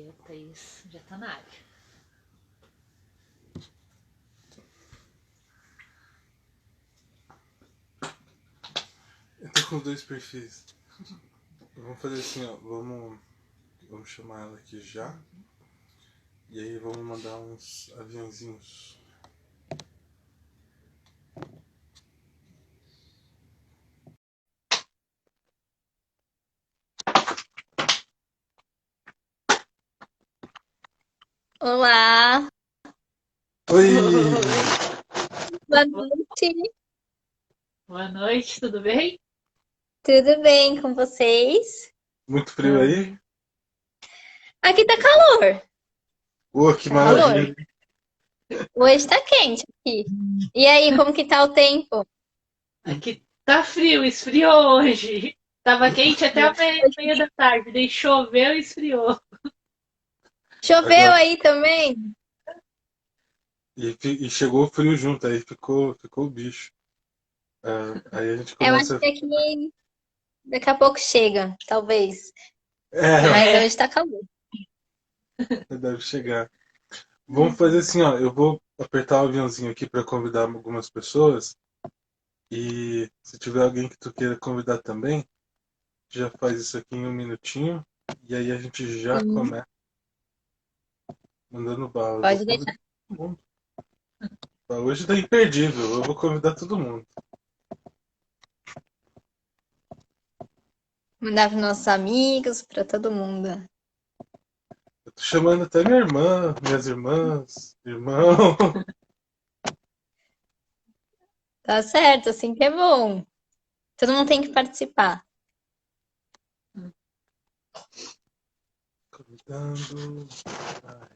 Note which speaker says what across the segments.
Speaker 1: dia, Thaís já tá na área.
Speaker 2: Eu tô com dois perfis. Vamos fazer assim, ó. Vamos chamar ela aqui já. E aí vamos mandar uns aviãozinhos.
Speaker 3: Olá,
Speaker 2: Oi!
Speaker 3: boa noite.
Speaker 1: Boa noite, tudo bem?
Speaker 3: Tudo bem com vocês?
Speaker 2: Muito frio aí?
Speaker 1: Também.
Speaker 3: Aqui tá calor,
Speaker 2: Que
Speaker 3: tá calor.
Speaker 2: maravilha!
Speaker 3: Hoje tá quente aqui. E aí, como que tá o tempo?
Speaker 1: Aqui tá frio, esfriou hoje. Tava quente até o meio da tarde, daí choveu e esfriou.
Speaker 3: Choveu
Speaker 2: Agora.
Speaker 3: aí também?
Speaker 2: E chegou o frio junto, aí ficou o bicho. Aí a gente
Speaker 3: Eu acho
Speaker 2: começa.
Speaker 3: que aqui daqui a pouco chega, talvez. Mas
Speaker 2: É,
Speaker 3: hoje tá calor.
Speaker 2: deve chegar. Vamos fazer assim, ó. Eu vou apertar o aviãozinho aqui para convidar algumas pessoas. E se tiver alguém que tu queira convidar também, já faz isso aqui em um minutinho. E aí a gente já
Speaker 3: Sim,
Speaker 2: começa mandando bala. Eu vou
Speaker 3: pode
Speaker 2: convidar
Speaker 3: deixar.
Speaker 2: todo mundo. Hoje tá imperdível. Eu vou convidar todo mundo.
Speaker 3: Mandar para nossos amigos, para todo mundo.
Speaker 2: Eu tô chamando até minha irmã, minhas irmãs, irmão.
Speaker 3: Tá certo, assim que é bom. Todo mundo tem que participar.
Speaker 2: Convidando. Ai.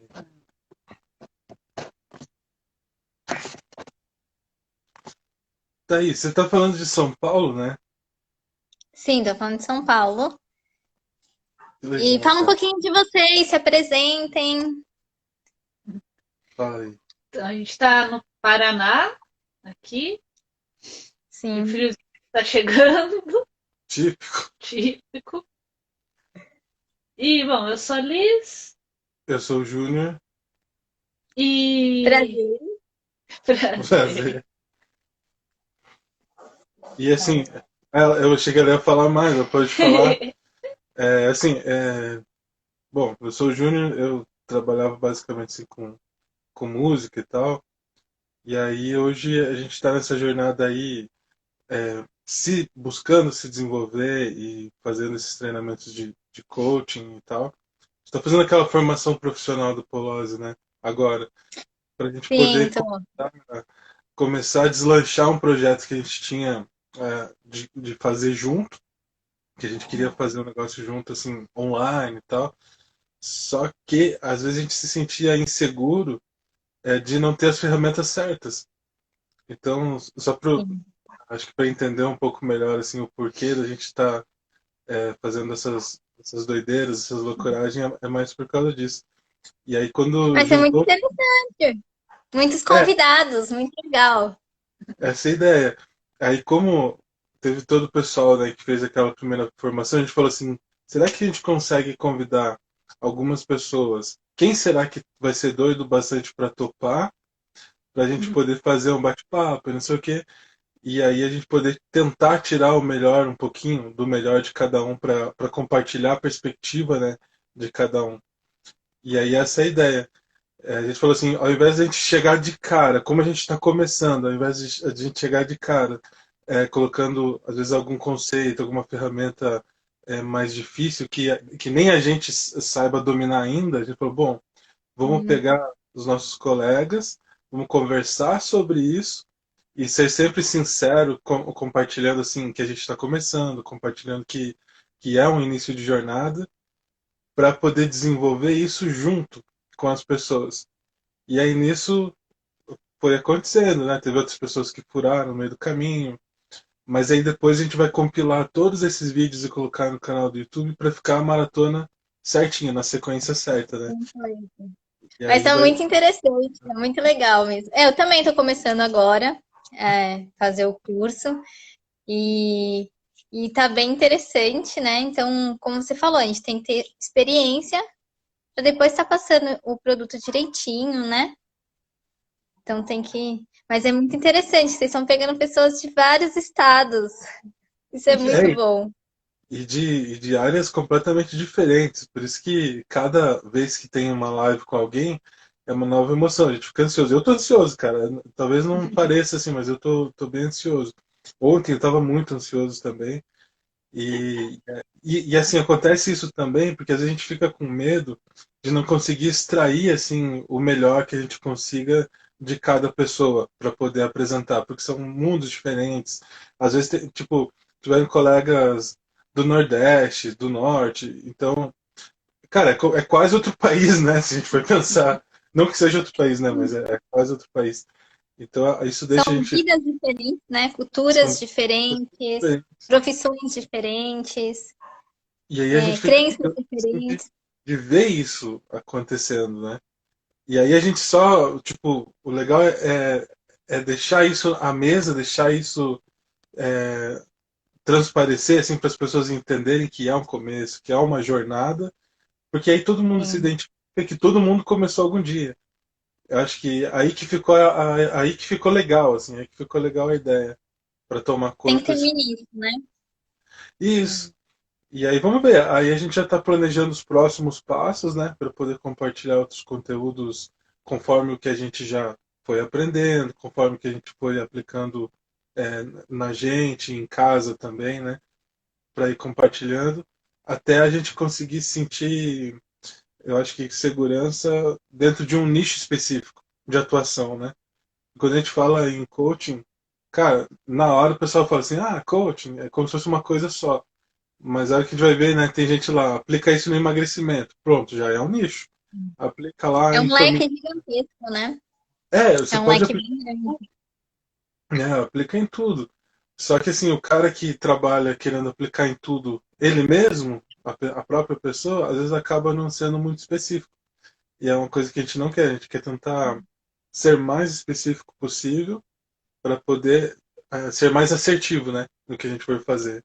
Speaker 2: Tá aí, você tá falando de São Paulo, né?
Speaker 3: Sim, tô falando de São Paulo.
Speaker 2: Que
Speaker 3: E
Speaker 2: legal,
Speaker 3: fala um
Speaker 2: cara.
Speaker 3: pouquinho de vocês, se apresentem.
Speaker 2: Fala aí.
Speaker 1: Então, a gente tá no Paraná, aqui, e o
Speaker 3: Sim.
Speaker 1: friozinho tá chegando,
Speaker 2: Típico.
Speaker 1: típico. E, bom, eu sou a Liz
Speaker 2: Eu sou o Júnior.
Speaker 1: e.
Speaker 3: Prazer.
Speaker 1: Prazer.
Speaker 2: Prazer. E assim, eu chegaria a falar mais, eu pode falar. Assim, bom, eu sou o Júnior, eu trabalhava basicamente assim, com música e tal. E aí hoje a gente está nessa jornada aí, se buscando se desenvolver e fazendo esses treinamentos de coaching e tal. Está fazendo aquela formação profissional do Polose, né? Agora, para a gente
Speaker 3: Sim,
Speaker 2: poder
Speaker 3: então,
Speaker 2: começar a deslanchar um projeto que a gente tinha de fazer junto, que a gente queria fazer um negócio junto, assim, online e tal. Só que às vezes a gente se sentia inseguro de não ter as ferramentas certas. Então, só para
Speaker 3: sim.
Speaker 2: acho que para entender um pouco melhor assim o porquê da gente estar fazendo essas doideiras, essas loucuragens, é mais por causa disso. E aí quando
Speaker 3: Vai ser muito
Speaker 2: juntou,
Speaker 3: interessante. Muitos
Speaker 2: é,
Speaker 3: convidados, muito legal.
Speaker 2: essa é a ideia. Aí como teve todo o pessoal, né, que fez aquela primeira formação, a gente falou assim, será que a gente consegue convidar algumas pessoas? Quem será que vai ser doido bastante para topar, para a gente poder fazer um bate-papo, não sei o quê? E aí a gente poder tentar tirar o melhor, um pouquinho do melhor de cada um para compartilhar a perspectiva, né, de cada um. E aí essa é a ideia. A gente falou assim, ao invés de a gente chegar de cara, como a gente está começando, ao invés de a gente chegar de cara, colocando às vezes algum conceito, alguma ferramenta mais difícil que nem a gente saiba dominar ainda, a gente falou, bom, vamos
Speaker 3: Hum.
Speaker 2: pegar os nossos colegas, vamos conversar sobre isso e ser sempre sincero, compartilhando assim que a gente está começando, compartilhando que é um início de jornada, para poder desenvolver isso junto com as pessoas. E aí nisso foi acontecendo, né? Teve outras pessoas que furaram no meio do caminho, mas aí depois a gente vai compilar todos esses vídeos e colocar no canal do YouTube para ficar a maratona certinha, na sequência certa, né? E
Speaker 3: Vai
Speaker 2: aí
Speaker 3: ser
Speaker 2: vai.
Speaker 3: muito interessante, é muito legal mesmo. Eu também estou começando agora fazer o curso e, e tá bem interessante, né? Então, como você falou, a gente tem que ter experiência para depois estar passando o produto direitinho, né? Então tem que. Mas é muito interessante, vocês estão pegando pessoas de vários estados. Isso é muito
Speaker 2: É,
Speaker 3: bom.
Speaker 2: e de áreas completamente diferentes. Por isso que cada vez que tem uma live com alguém é uma nova emoção. A gente fica ansioso. Eu tô ansioso, cara. Talvez não pareça assim, mas eu tô bem ansioso. Ontem eu tava muito ansioso também. E assim, acontece isso também, porque às vezes a gente fica com medo de não conseguir extrair assim o melhor que a gente consiga de cada pessoa para poder apresentar, porque são mundos diferentes. Às vezes, tipo, tiveram colegas do Nordeste, do Norte, então, cara, é quase outro país, né? Se a gente for pensar. Não que seja outro país, né? Mas é quase outro país. Então, isso deixa a
Speaker 3: São
Speaker 2: gente.
Speaker 3: vidas diferentes, né? Culturas
Speaker 2: São
Speaker 3: diferentes, profissões diferentes,
Speaker 2: E aí a gente fica
Speaker 3: crenças
Speaker 2: de,
Speaker 3: diferentes.
Speaker 2: de ver isso acontecendo, né? E aí a gente só, tipo, o legal é deixar isso à mesa, deixar isso transparecer, assim, para as pessoas entenderem que é um começo, que é uma jornada, porque aí todo mundo se
Speaker 3: Sim.
Speaker 2: identifica que todo mundo começou algum dia. Eu acho que aí que ficou aí que ficou legal, assim, aí que ficou legal a ideia para tomar
Speaker 3: Tem que
Speaker 2: corpo.
Speaker 3: ter um início, né?
Speaker 2: Isso. E aí vamos ver. Aí a gente já está planejando os próximos passos, né, para poder compartilhar outros conteúdos conforme o que a gente já foi aprendendo, conforme o que a gente foi aplicando na gente, em casa também, né, para ir compartilhando, até a gente conseguir sentir, eu acho que segurança dentro de um nicho específico de atuação, né? Quando a gente fala em coaching, cara, na hora o pessoal fala assim, coaching é como se fosse uma coisa só. Mas a hora que a gente vai ver, né? Tem gente lá, aplica isso no emagrecimento. Pronto, já é um nicho. Aplica lá
Speaker 3: É um
Speaker 2: em
Speaker 3: leque
Speaker 2: família.
Speaker 3: gigantesco, né?
Speaker 2: Você
Speaker 3: É um
Speaker 2: pode
Speaker 3: leque
Speaker 2: aplicar,
Speaker 3: bem grande.
Speaker 2: aplica em tudo. Só que assim, o cara que trabalha querendo aplicar em tudo ele mesmo, a própria pessoa, às vezes acaba não sendo muito específico. E é uma coisa que a gente não quer. A gente quer tentar ser mais específico possível para poder ser mais assertivo, né? No que a gente for fazer.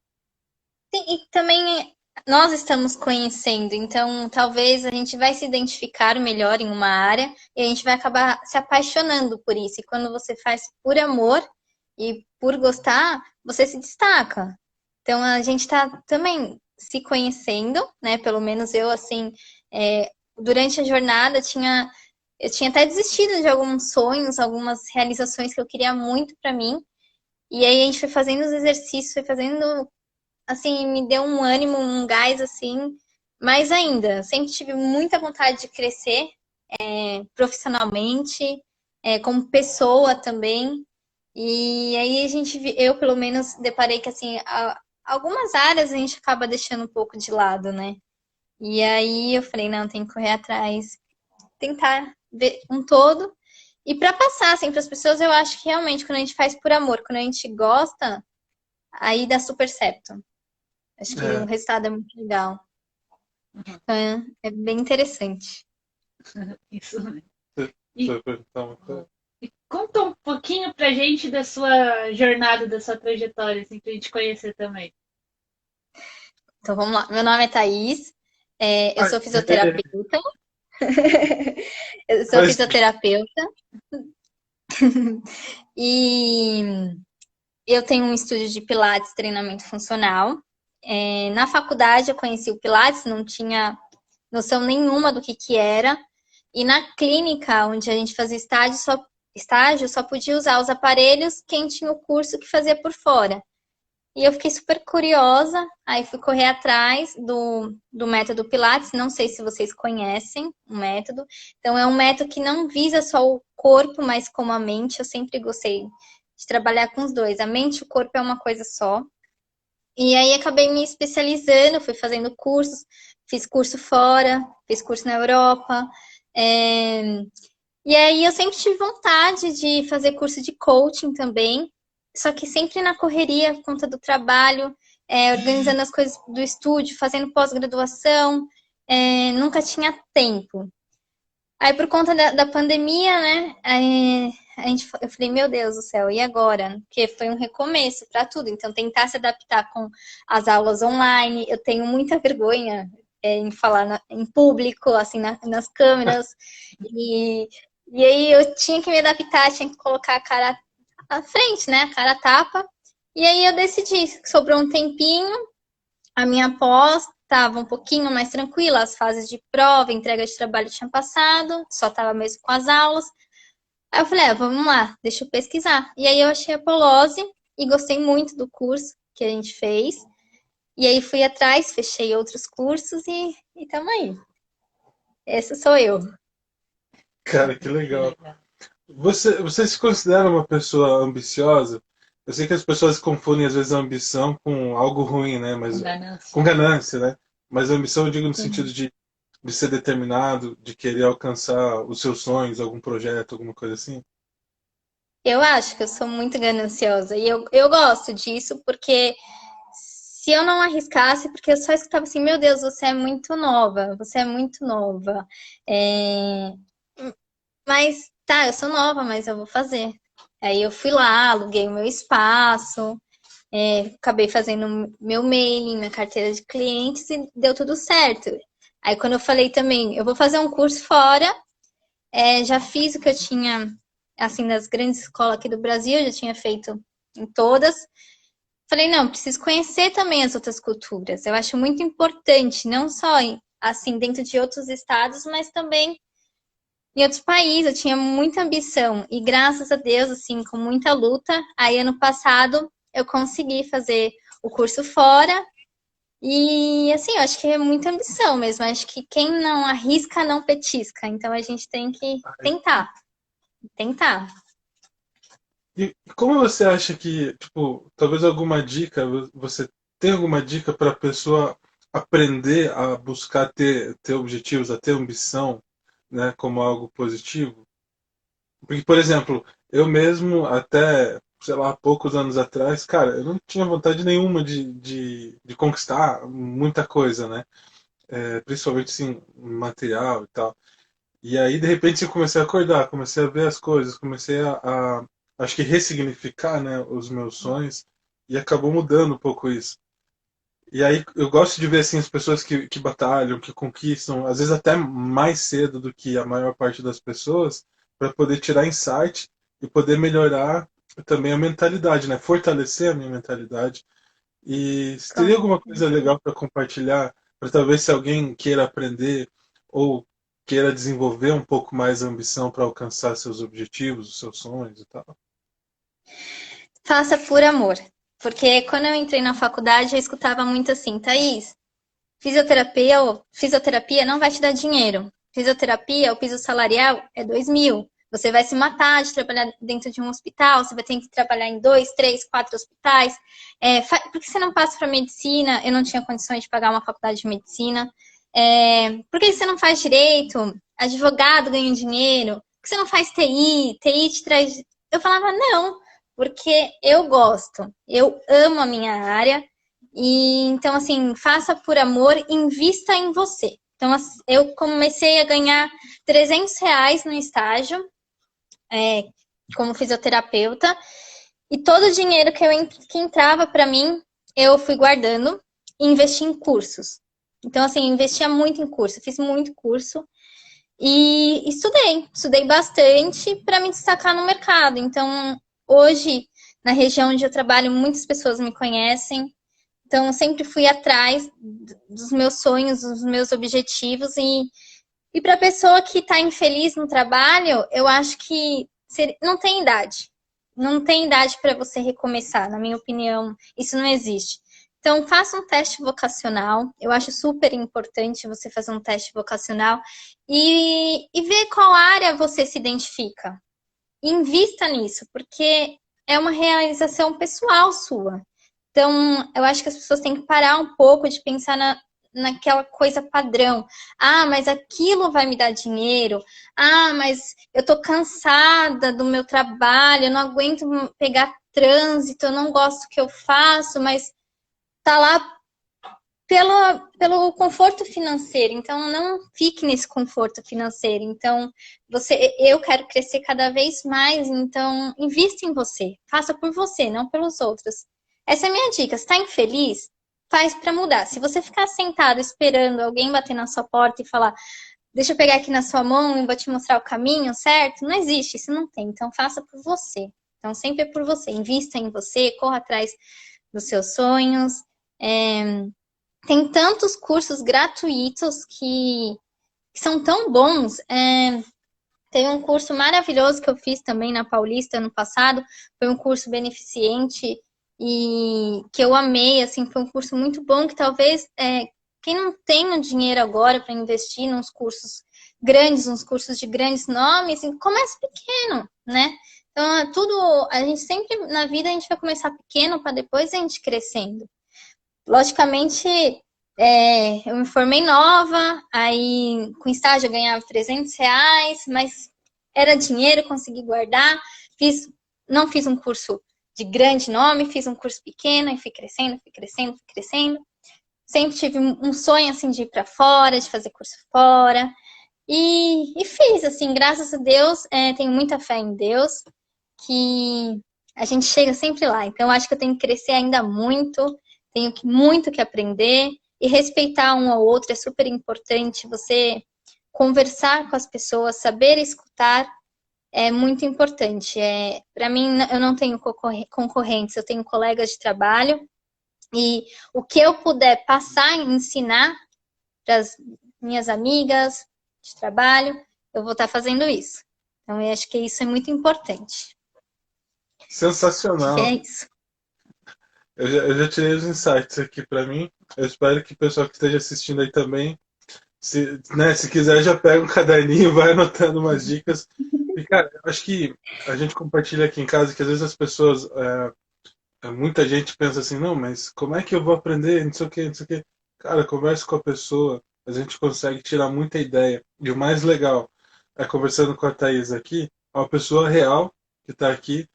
Speaker 3: Sim, e também nós estamos conhecendo, então talvez a gente vai se identificar melhor em uma área e a gente vai acabar se apaixonando por isso. E quando você faz por amor e por gostar, você se destaca. Então a gente está também se conhecendo, né? Pelo menos eu, assim, durante a jornada eu tinha até desistido de alguns sonhos, algumas realizações que eu queria muito para mim. E aí a gente foi fazendo os exercícios, foi fazendo assim, me deu um ânimo, um gás, assim, mais ainda. Sempre tive muita vontade de crescer profissionalmente, como pessoa também. E aí eu pelo menos deparei que, assim, algumas áreas a gente acaba deixando um pouco de lado, né? E aí eu falei, não, tem que correr atrás, tentar ver um todo. E para passar, assim, para as pessoas, eu acho que realmente quando a gente faz por amor, quando a gente gosta, aí dá super certo. Acho que o
Speaker 2: É,
Speaker 3: resultado é muito legal. É bem interessante.
Speaker 1: Isso.
Speaker 2: você
Speaker 1: E,
Speaker 2: vai perguntar uma coisa?
Speaker 1: e conta um pouquinho pra gente da sua jornada, da sua trajetória, assim, pra gente conhecer também.
Speaker 3: Então vamos lá. Meu nome é Thaís, eu
Speaker 2: Ah,
Speaker 3: sou fisioterapeuta. Eu sou
Speaker 2: mas
Speaker 3: fisioterapeuta e eu tenho um estúdio de Pilates, treinamento funcional. Na faculdade eu conheci o Pilates, não tinha noção nenhuma do que era. E na clínica, onde a gente fazia estágio, só podia usar os aparelhos quem tinha o curso que fazia por fora. E eu fiquei super curiosa, aí fui correr atrás do método Pilates. Não sei se vocês conhecem o método. Então, é um método que não visa só o corpo, mas como a mente. Eu sempre gostei de trabalhar com os dois. A mente e o corpo é uma coisa só. E aí acabei me especializando, fui fazendo cursos, fiz curso fora, fiz curso na Europa. É, E aí eu sempre tive vontade de fazer curso de coaching também, só que sempre na correria, por conta do trabalho, organizando as coisas do estúdio, fazendo pós-graduação, nunca tinha tempo. Aí por conta da pandemia, né, eu falei, meu Deus do céu, e agora? Porque foi um recomeço para tudo, então tentar se adaptar com as aulas online, eu tenho muita vergonha, em falar em público, assim, nas câmeras. E aí eu tinha que me adaptar, tinha que colocar a cara à frente, né? A cara a tapa. E aí eu decidi, sobrou um tempinho, a minha pós estava um pouquinho mais tranquila, as fases de prova, entrega de trabalho tinham passado, só estava mesmo com as aulas. Aí eu falei, vamos lá, deixa eu pesquisar. E aí eu achei a Polose e gostei muito do curso que a gente fez. E aí fui atrás, fechei outros cursos e tamo aí. Essa sou eu.
Speaker 2: Cara, que legal. Você se considera uma pessoa ambiciosa? Eu sei que as pessoas confundem às vezes a ambição com algo ruim, né? Mas com ganância, né? Mas a ambição eu digo no sentido de ser determinado, de querer alcançar os seus sonhos, algum projeto, alguma coisa assim.
Speaker 3: Eu acho que eu sou muito gananciosa e eu gosto disso porque se eu não arriscasse, porque eu só escutava assim, meu Deus, você é muito nova, você é muito nova. Mas tá, eu sou nova, mas eu vou fazer. Aí eu fui lá, aluguei o meu espaço, acabei fazendo meu mailing, minha carteira de clientes e deu tudo certo. Aí quando eu falei também, eu vou fazer um curso fora, já fiz o que eu tinha, assim, das grandes escolas aqui do Brasil, já tinha feito em todas. Falei, não, preciso conhecer também as outras culturas. Eu acho muito importante, não só assim dentro de outros estados, mas também em outros países. Eu tinha muita ambição e graças a Deus, assim, com muita luta, aí ano passado eu consegui fazer o curso fora. E assim, eu acho que é muita ambição mesmo. Eu acho que quem não arrisca não petisca. Então a gente tem que tentar.
Speaker 2: E como você acha que, tipo, talvez alguma dica, você tem alguma dica para a pessoa aprender a buscar ter objetivos, a ter ambição, né, como algo positivo? Porque, por exemplo, eu mesmo, até, sei lá, poucos anos atrás, cara, eu não tinha vontade nenhuma de conquistar muita coisa, né? Principalmente, assim, material e tal. E aí, de repente, eu comecei a acordar, comecei a ver as coisas, comecei acho que ressignificar, né, os meus sonhos, e acabou mudando um pouco isso. E aí eu gosto de ver assim as pessoas que batalham, que conquistam, às vezes até mais cedo do que a maior parte das pessoas, para poder tirar insight e poder melhorar também a mentalidade, né? Fortalecer a minha mentalidade. E se teria alguma coisa legal para compartilhar, para talvez se alguém queira aprender ou queira desenvolver um pouco mais a ambição para alcançar seus objetivos, os seus sonhos e tal.
Speaker 3: Faça por amor. Porque quando eu entrei na faculdade, eu escutava muito assim, Thaís, fisioterapia não vai te dar dinheiro. Fisioterapia, o piso salarial é 2.000. Você vai se matar de trabalhar dentro de um hospital, você vai ter que trabalhar em 2, 3, 4 hospitais. Por que você não passa para medicina? Eu não tinha condições de pagar uma faculdade de medicina. Por que você não faz direito? Advogado ganha dinheiro. Por que você não faz TI? TI te traz. Eu falava, não, porque eu gosto. Eu amo a minha área. E então, assim, faça por amor, invista em você. Então, eu comecei a ganhar R$ 300 no estágio, como fisioterapeuta, e todo o dinheiro que entrava para mim, eu fui guardando e investi em cursos. Então, assim, investia muito em curso, fiz muito curso e estudei bastante para me destacar no mercado. Então, hoje, na região onde eu trabalho, muitas pessoas me conhecem. Então, eu sempre fui atrás dos meus sonhos, dos meus objetivos. E para a pessoa que está infeliz no trabalho, eu acho que não tem idade. Não tem idade para você recomeçar, na minha opinião. Isso não existe. Então, faça um teste vocacional. Eu acho super importante você fazer um teste vocacional e ver qual área você se identifica. Invista nisso, porque é uma realização pessoal sua. Então, eu acho que as pessoas têm que parar um pouco de pensar naquela coisa padrão. Ah, mas aquilo vai me dar dinheiro. Ah, mas eu tô cansada do meu trabalho, eu não aguento pegar trânsito, eu não gosto do que eu faço, mas tá lá pelo conforto financeiro. Então, não fique nesse conforto financeiro. Então, eu quero crescer cada vez mais, então invista em você. Faça por você, não pelos outros. Essa é a minha dica. Você está infeliz? faz para mudar. Se você ficar sentado esperando alguém bater na sua porta e falar, deixa eu pegar aqui na sua mão e vou te mostrar o caminho, certo? Não existe, isso não tem. Então faça por você. Então sempre é por você. Invista em você, corra atrás dos seus sonhos. Tem tantos cursos gratuitos que são tão bons. Tem um curso maravilhoso que eu fiz também na Paulista ano passado. Foi um curso beneficente e que eu amei, assim, foi um curso muito bom que talvez quem não tem o dinheiro agora para investir nos cursos grandes, nos cursos de grandes nomes, comece pequeno, né? Então, a gente sempre, na vida, a gente vai começar pequeno para depois a gente crescendo. Logicamente, eu me formei nova, aí com estágio eu ganhava R$ 300, mas era dinheiro, consegui guardar. Não fiz um curso de grande nome, fiz um curso pequeno e fui crescendo, fui crescendo, fui crescendo. Sempre tive um sonho, assim, de ir para fora, de fazer curso fora. E fiz, assim, graças a Deus, tenho muita fé em Deus, que a gente chega sempre lá. Então, acho que eu tenho que crescer ainda muito, tenho muito que aprender. E respeitar um ao outro é super importante. Você conversar com as pessoas, saber escutar é muito importante. Para mim, eu não tenho concorrentes, eu tenho colegas de trabalho. E o que eu puder passar e ensinar para as minhas amigas de trabalho, eu vou estar fazendo isso. Então, eu acho que isso é muito importante.
Speaker 2: Sensacional.
Speaker 3: É isso.
Speaker 2: Eu já tirei os insights aqui para mim. Eu espero que o pessoal que esteja assistindo aí também, se quiser, já pega um caderninho e vai anotando umas dicas. E, cara, eu acho que a gente compartilha aqui em casa que às vezes as pessoas, muita gente pensa assim, não, mas como é que eu vou aprender? Não sei o quê, não sei o quê. Cara, conversa com a pessoa, a gente consegue tirar muita ideia. E o mais legal é conversando com a Thaís aqui, é uma pessoa real que está aqui.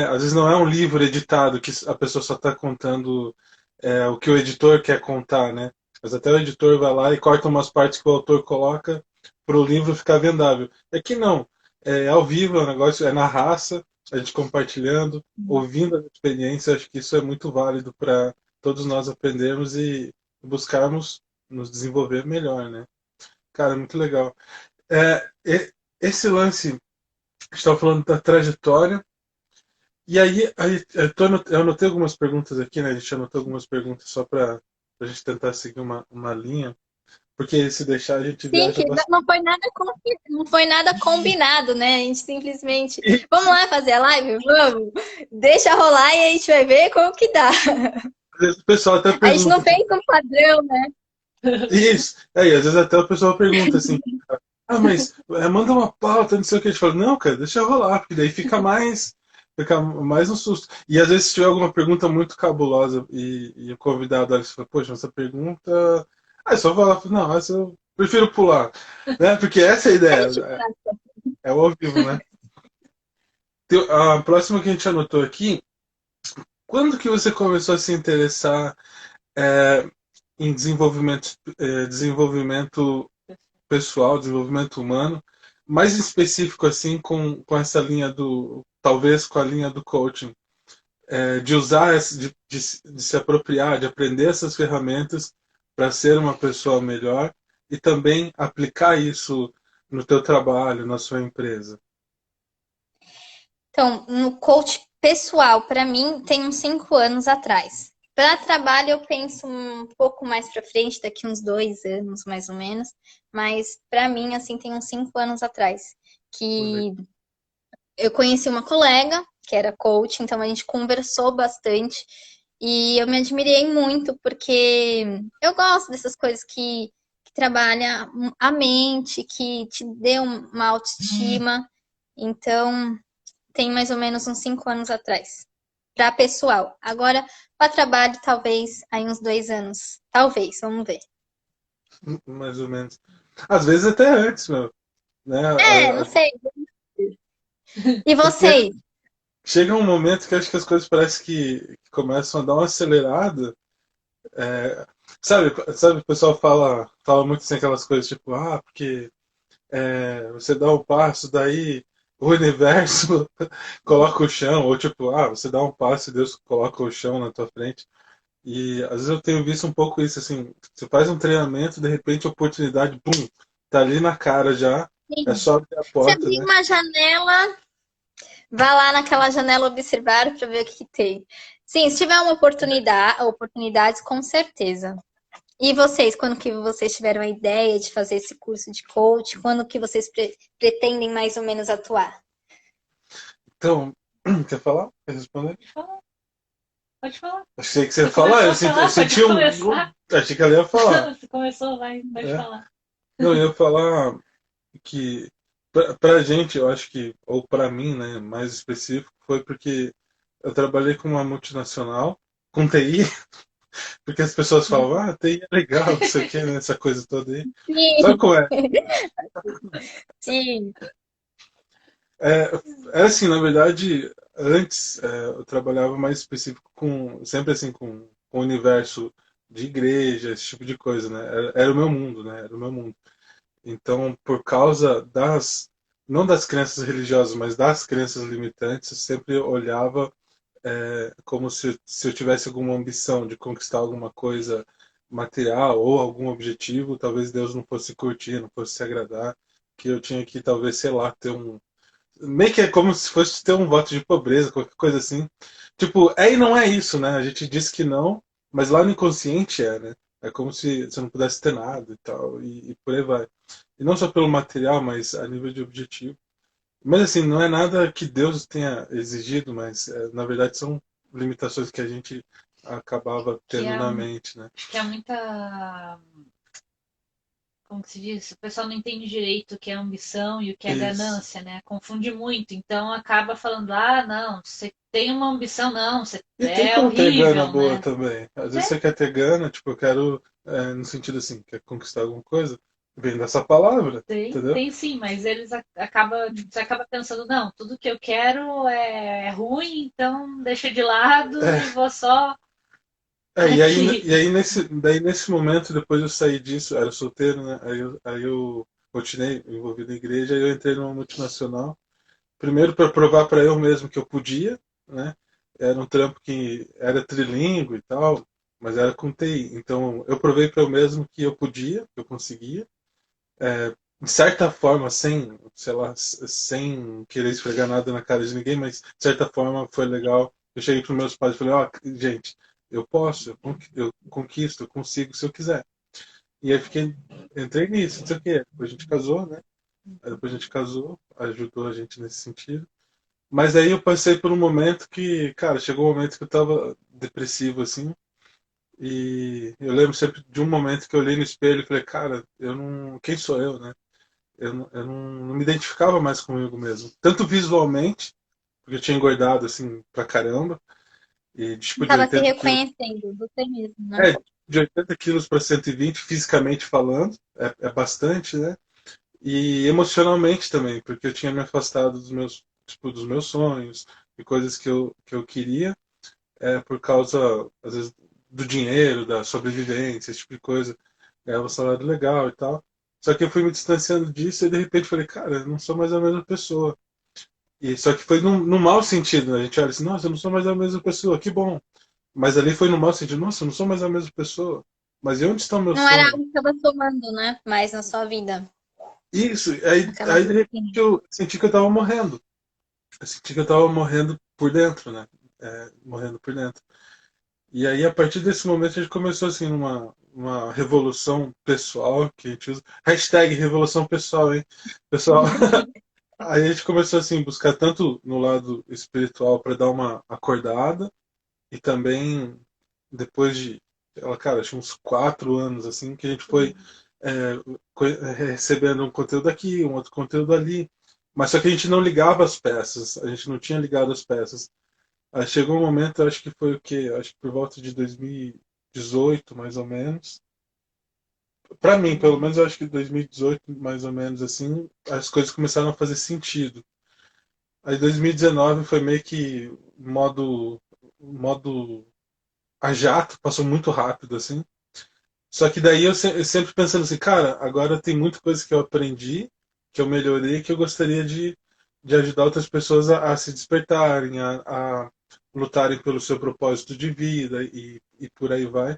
Speaker 2: Às vezes não é um livro editado que a pessoa só está contando o que o editor quer contar, né? Mas até o editor vai lá e corta umas partes que o autor coloca para o livro ficar vendável. Aqui não. É ao vivo, é um negócio, é na raça, a gente compartilhando, ouvindo a experiência. Acho que isso é muito válido para todos nós aprendermos e buscarmos nos desenvolver melhor, né? Cara, muito legal. Esse lance, a gente estava falando da trajetória, e aí eu anotei algumas perguntas aqui, né? A gente anotou algumas perguntas só para a gente tentar seguir uma linha, porque se deixar a gente viaja
Speaker 3: Sim,
Speaker 2: bastante.
Speaker 3: não foi nada combinado, né? A gente simplesmente, vamos lá fazer a live? Vamos! Deixa rolar e a gente vai ver como que dá.
Speaker 2: Às vezes o pessoal até pergunta.
Speaker 3: A gente não fez um padrão, né?
Speaker 2: Isso. Aí, às vezes até o pessoal pergunta assim, mas manda uma pauta, não sei o que. A gente fala, não, cara, deixa rolar, porque daí fica mais um susto. E às vezes se tiver alguma pergunta muito cabulosa e o convidado olha e fala, poxa, essa pergunta. Aí só falar, não, essa eu prefiro pular. Né? Porque essa é a ideia. É o ao vivo, né? A próxima que a gente anotou aqui, quando que você começou a se interessar em desenvolvimento pessoal, desenvolvimento humano, mais específico assim com essa linha talvez com a linha do coaching, de usar, de se apropriar, de aprender essas ferramentas para ser uma pessoa melhor e também aplicar isso no teu trabalho, na sua empresa.
Speaker 3: Então, no coach pessoal, para mim, tem uns 5 anos atrás. Para trabalho, eu penso um pouco mais para frente, daqui uns 2 anos, mais ou menos. Mas, para mim, assim, tem uns 5 anos atrás. Que eu conheci uma colega, que era coach, então a gente conversou bastante. E eu me admirei muito, porque eu gosto dessas coisas que trabalham a mente, que te dê uma autoestima. Então, tem mais ou menos uns 5 anos atrás. Para pessoal. Agora, para trabalho, talvez aí uns 2 anos. Talvez, vamos ver.
Speaker 2: Mais ou menos. Às vezes até antes, meu. Né?
Speaker 3: Não sei. E vocês?
Speaker 2: Chega um momento que acho que as coisas parecem que começam a dar uma acelerada. Sabe, o pessoal fala muito assim aquelas coisas tipo, porque você dá um passo, daí o universo coloca o chão, ou tipo, você dá um passo e Deus coloca o chão na tua frente. E às vezes eu tenho visto um pouco isso, assim, você faz um treinamento, de repente a oportunidade, pum, tá ali na cara já, é
Speaker 3: Sim.
Speaker 2: só abrir a
Speaker 3: Se
Speaker 2: porta,
Speaker 3: abrir
Speaker 2: né?
Speaker 3: uma janela, vá lá naquela janela observar para ver o que tem. Sim, se tiver uma oportunidade, com certeza. E vocês, quando que vocês tiveram a ideia de fazer esse curso de coach? Quando que vocês pretendem mais ou menos atuar?
Speaker 2: Então, quer falar? Quer responder?
Speaker 1: Pode falar, pode falar.
Speaker 2: Achei que você ia
Speaker 1: Você
Speaker 2: falar,
Speaker 1: começou
Speaker 2: eu
Speaker 1: a
Speaker 2: senti, eu
Speaker 1: falar, pode
Speaker 2: senti
Speaker 1: começar.
Speaker 2: achei que ela ia falar.
Speaker 1: Você começou, vai, pode
Speaker 2: É.
Speaker 1: falar.
Speaker 2: Não, eu ia falar que pra gente, eu acho que, ou pra mim, né, mais específico, foi porque eu trabalhei com uma multinacional, com TI, porque as pessoas falavam, ah, TI é legal, não sei o que, né, essa coisa toda aí. Sabe
Speaker 3: Sim,
Speaker 2: como é?
Speaker 3: sim.
Speaker 2: É, é assim, na verdade, antes eu trabalhava mais específico sempre assim, com o universo de igreja, esse tipo de coisa, né? Era o meu mundo, né? Era o meu mundo. Então, por causa não das crenças religiosas, mas das crenças limitantes, eu sempre olhava como se eu tivesse alguma ambição de conquistar alguma coisa material ou algum objetivo, talvez Deus não fosse curtir, não fosse se agradar, que eu tinha que, talvez, sei lá, ter um. Meio que é como se fosse ter um voto de pobreza, qualquer coisa assim. Tipo, é e não é isso, né? A gente diz que não, mas lá no inconsciente é, né? É como se você não pudesse ter nada e tal, e por aí vai. E não só pelo material, mas a nível de objetivo. Mas assim, não é nada que Deus tenha exigido, mas na verdade são limitações que a gente acabava
Speaker 1: Que
Speaker 2: tendo
Speaker 1: é,
Speaker 2: na mente, né?
Speaker 1: que é muita. Como que se diz? O pessoal não entende direito o que é ambição e o que é
Speaker 2: Isso.
Speaker 1: ganância, né? Confunde muito. Então acaba falando, ah, não, você tem uma ambição, não, você
Speaker 2: E tem
Speaker 1: é
Speaker 2: como ter grana
Speaker 1: horrível,
Speaker 2: boa
Speaker 1: né?
Speaker 2: também. Às vezes
Speaker 1: É,
Speaker 2: você quer ter grana, tipo, eu quero, no sentido assim, quer conquistar alguma coisa, vem dessa palavra, entendeu?
Speaker 1: tem sim, mas você acaba pensando, não, tudo que eu quero é ruim, então deixa de lado e
Speaker 2: É,
Speaker 1: vou só
Speaker 2: e
Speaker 1: aqui.
Speaker 2: aí daí nesse momento, depois eu saí disso, era solteiro, né? Aí eu continuei envolvido em igreja, aí eu entrei numa multinacional. Primeiro para provar para eu mesmo que eu podia, né? Era um trampo que era trilingue e tal, mas era com TI. Então eu provei para eu mesmo que eu podia, que eu conseguia. De certa forma, sem, sei lá, sem querer esfregar nada na cara de ninguém, mas de certa forma foi legal. Eu cheguei para os meus pais e falei, ó, oh, gente, eu posso, eu conquisto, eu consigo se eu quiser. E aí entrei nisso, não sei o quê. Depois a gente casou, né? Aí depois a gente casou, ajudou a gente nesse sentido. Mas aí eu passei por um momento que, cara, chegou um momento que eu tava depressivo, assim, e eu lembro sempre de um momento que eu olhei no espelho e falei, cara, eu não. Quem sou eu, né? Eu não me identificava mais comigo mesmo. Tanto visualmente, porque eu tinha engordado, assim, pra caramba, e tipo de
Speaker 3: Estava se
Speaker 2: 80 quilos.
Speaker 3: reconhecendo, você mesmo, né?
Speaker 2: É, de 80 quilos para 120, fisicamente falando, é bastante, né? E emocionalmente também, porque eu tinha me afastado dos meus sonhos e coisas que eu queria. Por causa, às vezes, do dinheiro, da sobrevivência, esse tipo de coisa. Ganhava um salário legal e tal. Só que eu fui me distanciando disso e de repente falei, cara, eu não sou mais a mesma pessoa. E só que foi num mau sentido, né? A gente olha assim, nossa, eu não sou mais a mesma pessoa, que bom. Mas ali foi no mau sentido, nossa, eu não sou mais a mesma pessoa. Mas e onde estão meus
Speaker 3: Não era
Speaker 2: sonhos?
Speaker 3: algo que estava somando, né? Mais na sua vida,
Speaker 2: Isso, aí
Speaker 3: aquela
Speaker 2: de repente
Speaker 3: rotina.
Speaker 2: eu senti que eu tava morrendo. Eu senti que eu tava morrendo por dentro, né? Morrendo por dentro. E aí, a partir desse momento, a gente começou assim uma revolução pessoal, que a gente usa. Hashtag revolução pessoal, hein? Pessoal, aí a gente começou assim, buscar tanto no lado espiritual para dar uma acordada, e também depois de, cara, acho uns 4 anos assim, que a gente foi é, recebendo um conteúdo aqui, um outro conteúdo ali, mas só que a gente não ligava as peças, a gente não tinha ligado as peças. Aí chegou um momento, acho que foi o quê? Acho que por volta de 2018, mais ou menos. Para mim, pelo menos, eu acho que 2018, mais ou menos assim, as coisas começaram a fazer sentido. Aí 2019 foi meio que modo a jato, passou muito rápido assim. Só que daí eu sempre pensando assim, cara, agora tem muita coisa que eu aprendi, que eu melhorei, que eu gostaria de ajudar outras pessoas a se despertarem, a lutarem pelo seu propósito de vida e por aí vai.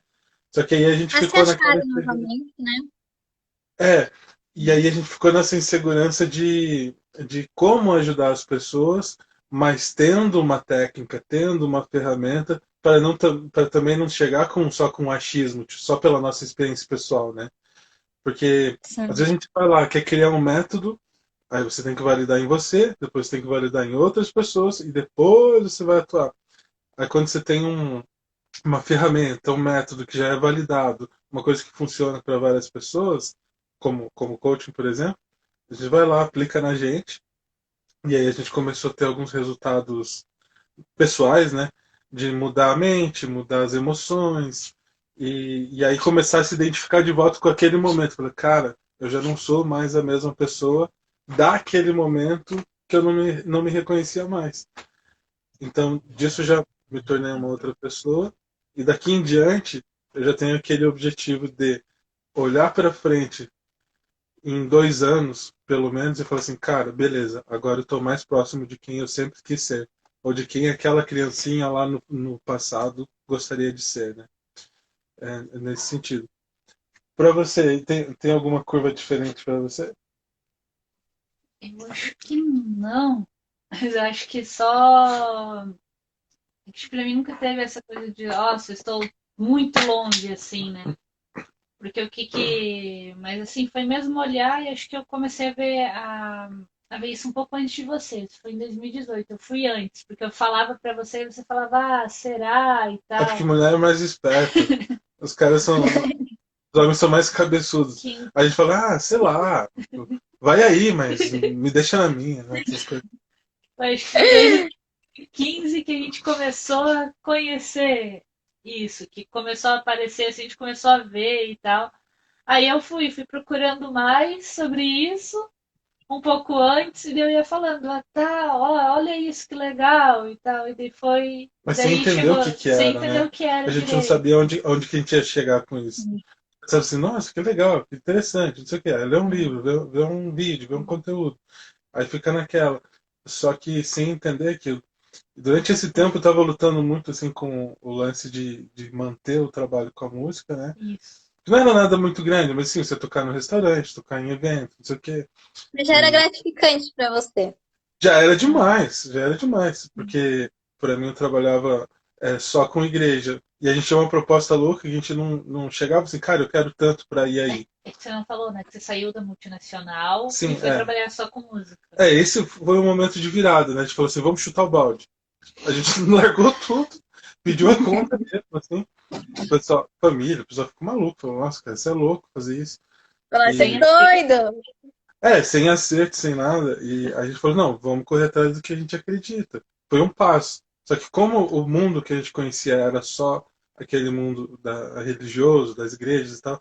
Speaker 2: Só que aí a gente
Speaker 3: A se
Speaker 2: ficou naquela
Speaker 3: acharem novamente, né?
Speaker 2: é, e aí a gente ficou nessa insegurança de como ajudar as pessoas, mas tendo uma técnica, tendo uma ferramenta, para não para também não chegar só com achismo, só pela nossa experiência pessoal, né? Porque às
Speaker 3: Sim.
Speaker 2: vezes a gente vai lá, quer criar um método, aí você tem que validar em você, depois tem que validar em outras pessoas e depois você vai atuar. Aí quando você tem uma ferramenta, um método que já é validado, uma coisa que funciona para várias pessoas, como coaching, por exemplo, a gente vai lá, aplica na gente, e aí a gente começou a ter alguns resultados pessoais, né? De mudar a mente, mudar as emoções, e aí começar a se identificar de volta com aquele momento. Falei, cara, eu já não sou mais a mesma pessoa daquele momento que eu não me reconhecia mais. Então, disso já me tornei uma outra pessoa. E daqui em diante, eu já tenho aquele objetivo de olhar para frente em 2 anos, pelo menos, e falar assim, cara, beleza, agora eu estou mais próximo de quem eu sempre quis ser. Ou de quem aquela criancinha lá no passado gostaria de ser, né? É nesse sentido. Para você, tem alguma curva diferente para você?
Speaker 1: Eu acho que não. Mas eu acho que só. Acho que pra mim nunca teve essa coisa de, nossa, estou muito longe, assim, né? Porque o que que. Mas assim, foi mesmo olhar e acho que eu comecei a ver isso um pouco antes de vocês. Foi em 2018. Eu fui antes, porque eu falava pra você e você falava, ah, será e
Speaker 2: É porque
Speaker 1: tal.
Speaker 2: mulher é mais esperta. Os caras são. Os homens são mais cabeçudos.
Speaker 1: Que
Speaker 2: A gente fala, sei lá, vai aí, mas me deixa na minha, né? Essas coisas.
Speaker 1: acho que em 2015 que a gente começou a conhecer isso, que começou a aparecer, assim, a gente começou a ver e tal. Aí eu fui procurando mais sobre isso um pouco antes e eu ia falando, ah tá, ó, olha isso que legal e tal. E daí foi.
Speaker 2: Mas sem
Speaker 1: Daí
Speaker 2: entender o
Speaker 1: chegou,
Speaker 2: que que
Speaker 1: sem
Speaker 2: era,
Speaker 1: entender
Speaker 2: né?
Speaker 1: o que
Speaker 2: A
Speaker 1: era
Speaker 2: gente não
Speaker 1: direito.
Speaker 2: sabia onde que a gente ia chegar com isso. Pensava assim, nossa, que legal, que interessante, não sei o que. Ler um livro, ver um vídeo, ver um conteúdo. Aí fica naquela. Só que sem entender aquilo. Durante esse tempo eu estava lutando muito assim com o lance de manter o trabalho com a música, né?
Speaker 1: Isso.
Speaker 2: Não era nada muito grande, mas sim, você tocar no restaurante, tocar em evento, não sei o quê.
Speaker 3: Mas já era
Speaker 2: E
Speaker 3: gratificante para você.
Speaker 2: já era demais, porque para mim eu trabalhava só com igreja. E a gente tinha uma proposta louca que a gente não chegava assim, cara, eu quero tanto para ir aí.
Speaker 1: É que você não falou, né? Que você saiu da multinacional e
Speaker 2: Sim,
Speaker 1: foi trabalhar só com música.
Speaker 2: esse foi um momento de virada, né? A gente falou assim, vamos chutar o balde. A gente largou tudo, pediu a conta mesmo, assim. O pessoal, família, o pessoal ficou maluco, falou, nossa, cara, você é louco fazer isso.
Speaker 3: Falar assim,
Speaker 2: E,
Speaker 3: doido!
Speaker 2: sem acerto, sem nada. E a gente falou, não, vamos correr atrás do que a gente acredita. Foi um passo. Só que como o mundo que a gente conhecia era só aquele mundo religioso, das igrejas e tal,